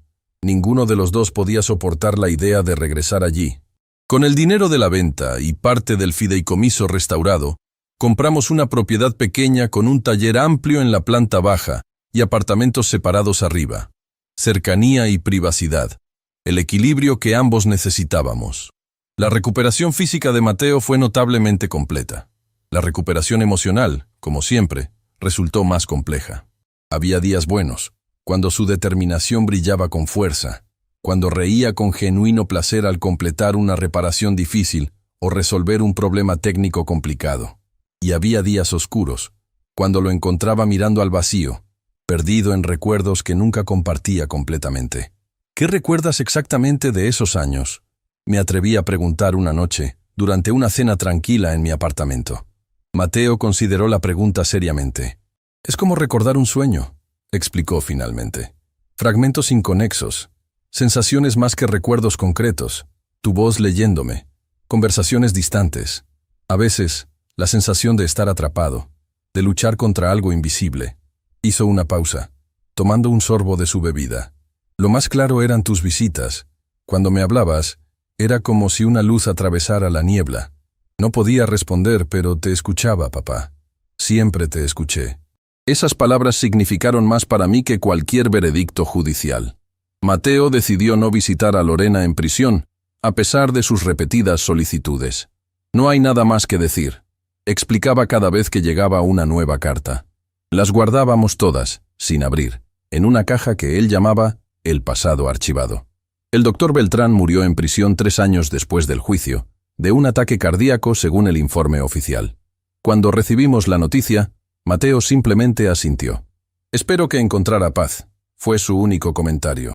Ninguno de los dos podía soportar la idea de regresar allí. Con el dinero de la venta y parte del fideicomiso restaurado, compramos una propiedad pequeña con un taller amplio en la planta baja y apartamentos separados arriba. Cercanía y privacidad, el equilibrio que ambos necesitábamos. La recuperación física de Mateo fue notablemente completa. La recuperación emocional, como siempre, resultó más compleja. Había días buenos, cuando su determinación brillaba con fuerza, cuando reía con genuino placer al completar una reparación difícil o resolver un problema técnico complicado. Y había días oscuros, cuando lo encontraba mirando al vacío, perdido en recuerdos que nunca compartía completamente. ¿Qué recuerdas exactamente de esos años?, me atreví a preguntar una noche, durante una cena tranquila en mi apartamento. Mateo consideró la pregunta seriamente. «Es como recordar un sueño», explicó finalmente. «Fragmentos inconexos, sensaciones más que recuerdos concretos, tu voz leyéndome, conversaciones distantes. A veces, la sensación de estar atrapado, de luchar contra algo invisible». Hizo una pausa, tomando un sorbo de su bebida. «Lo más claro eran tus visitas. Cuando me hablabas, era como si una luz atravesara la niebla. No podía responder, pero te escuchaba, papá. Siempre te escuché». Esas palabras significaron más para mí que cualquier veredicto judicial. Mateo decidió no visitar a Lorena en prisión, a pesar de sus repetidas solicitudes. «No hay nada más que decir», explicaba cada vez que llegaba una nueva carta. Las guardábamos todas, sin abrir, en una caja que él llamaba el pasado archivado. El doctor Beltrán murió en prisión 3 años después del juicio, de un ataque cardíaco según el informe oficial. Cuando recibimos la noticia, Mateo simplemente asintió. «Espero que encontrara paz», fue su único comentario.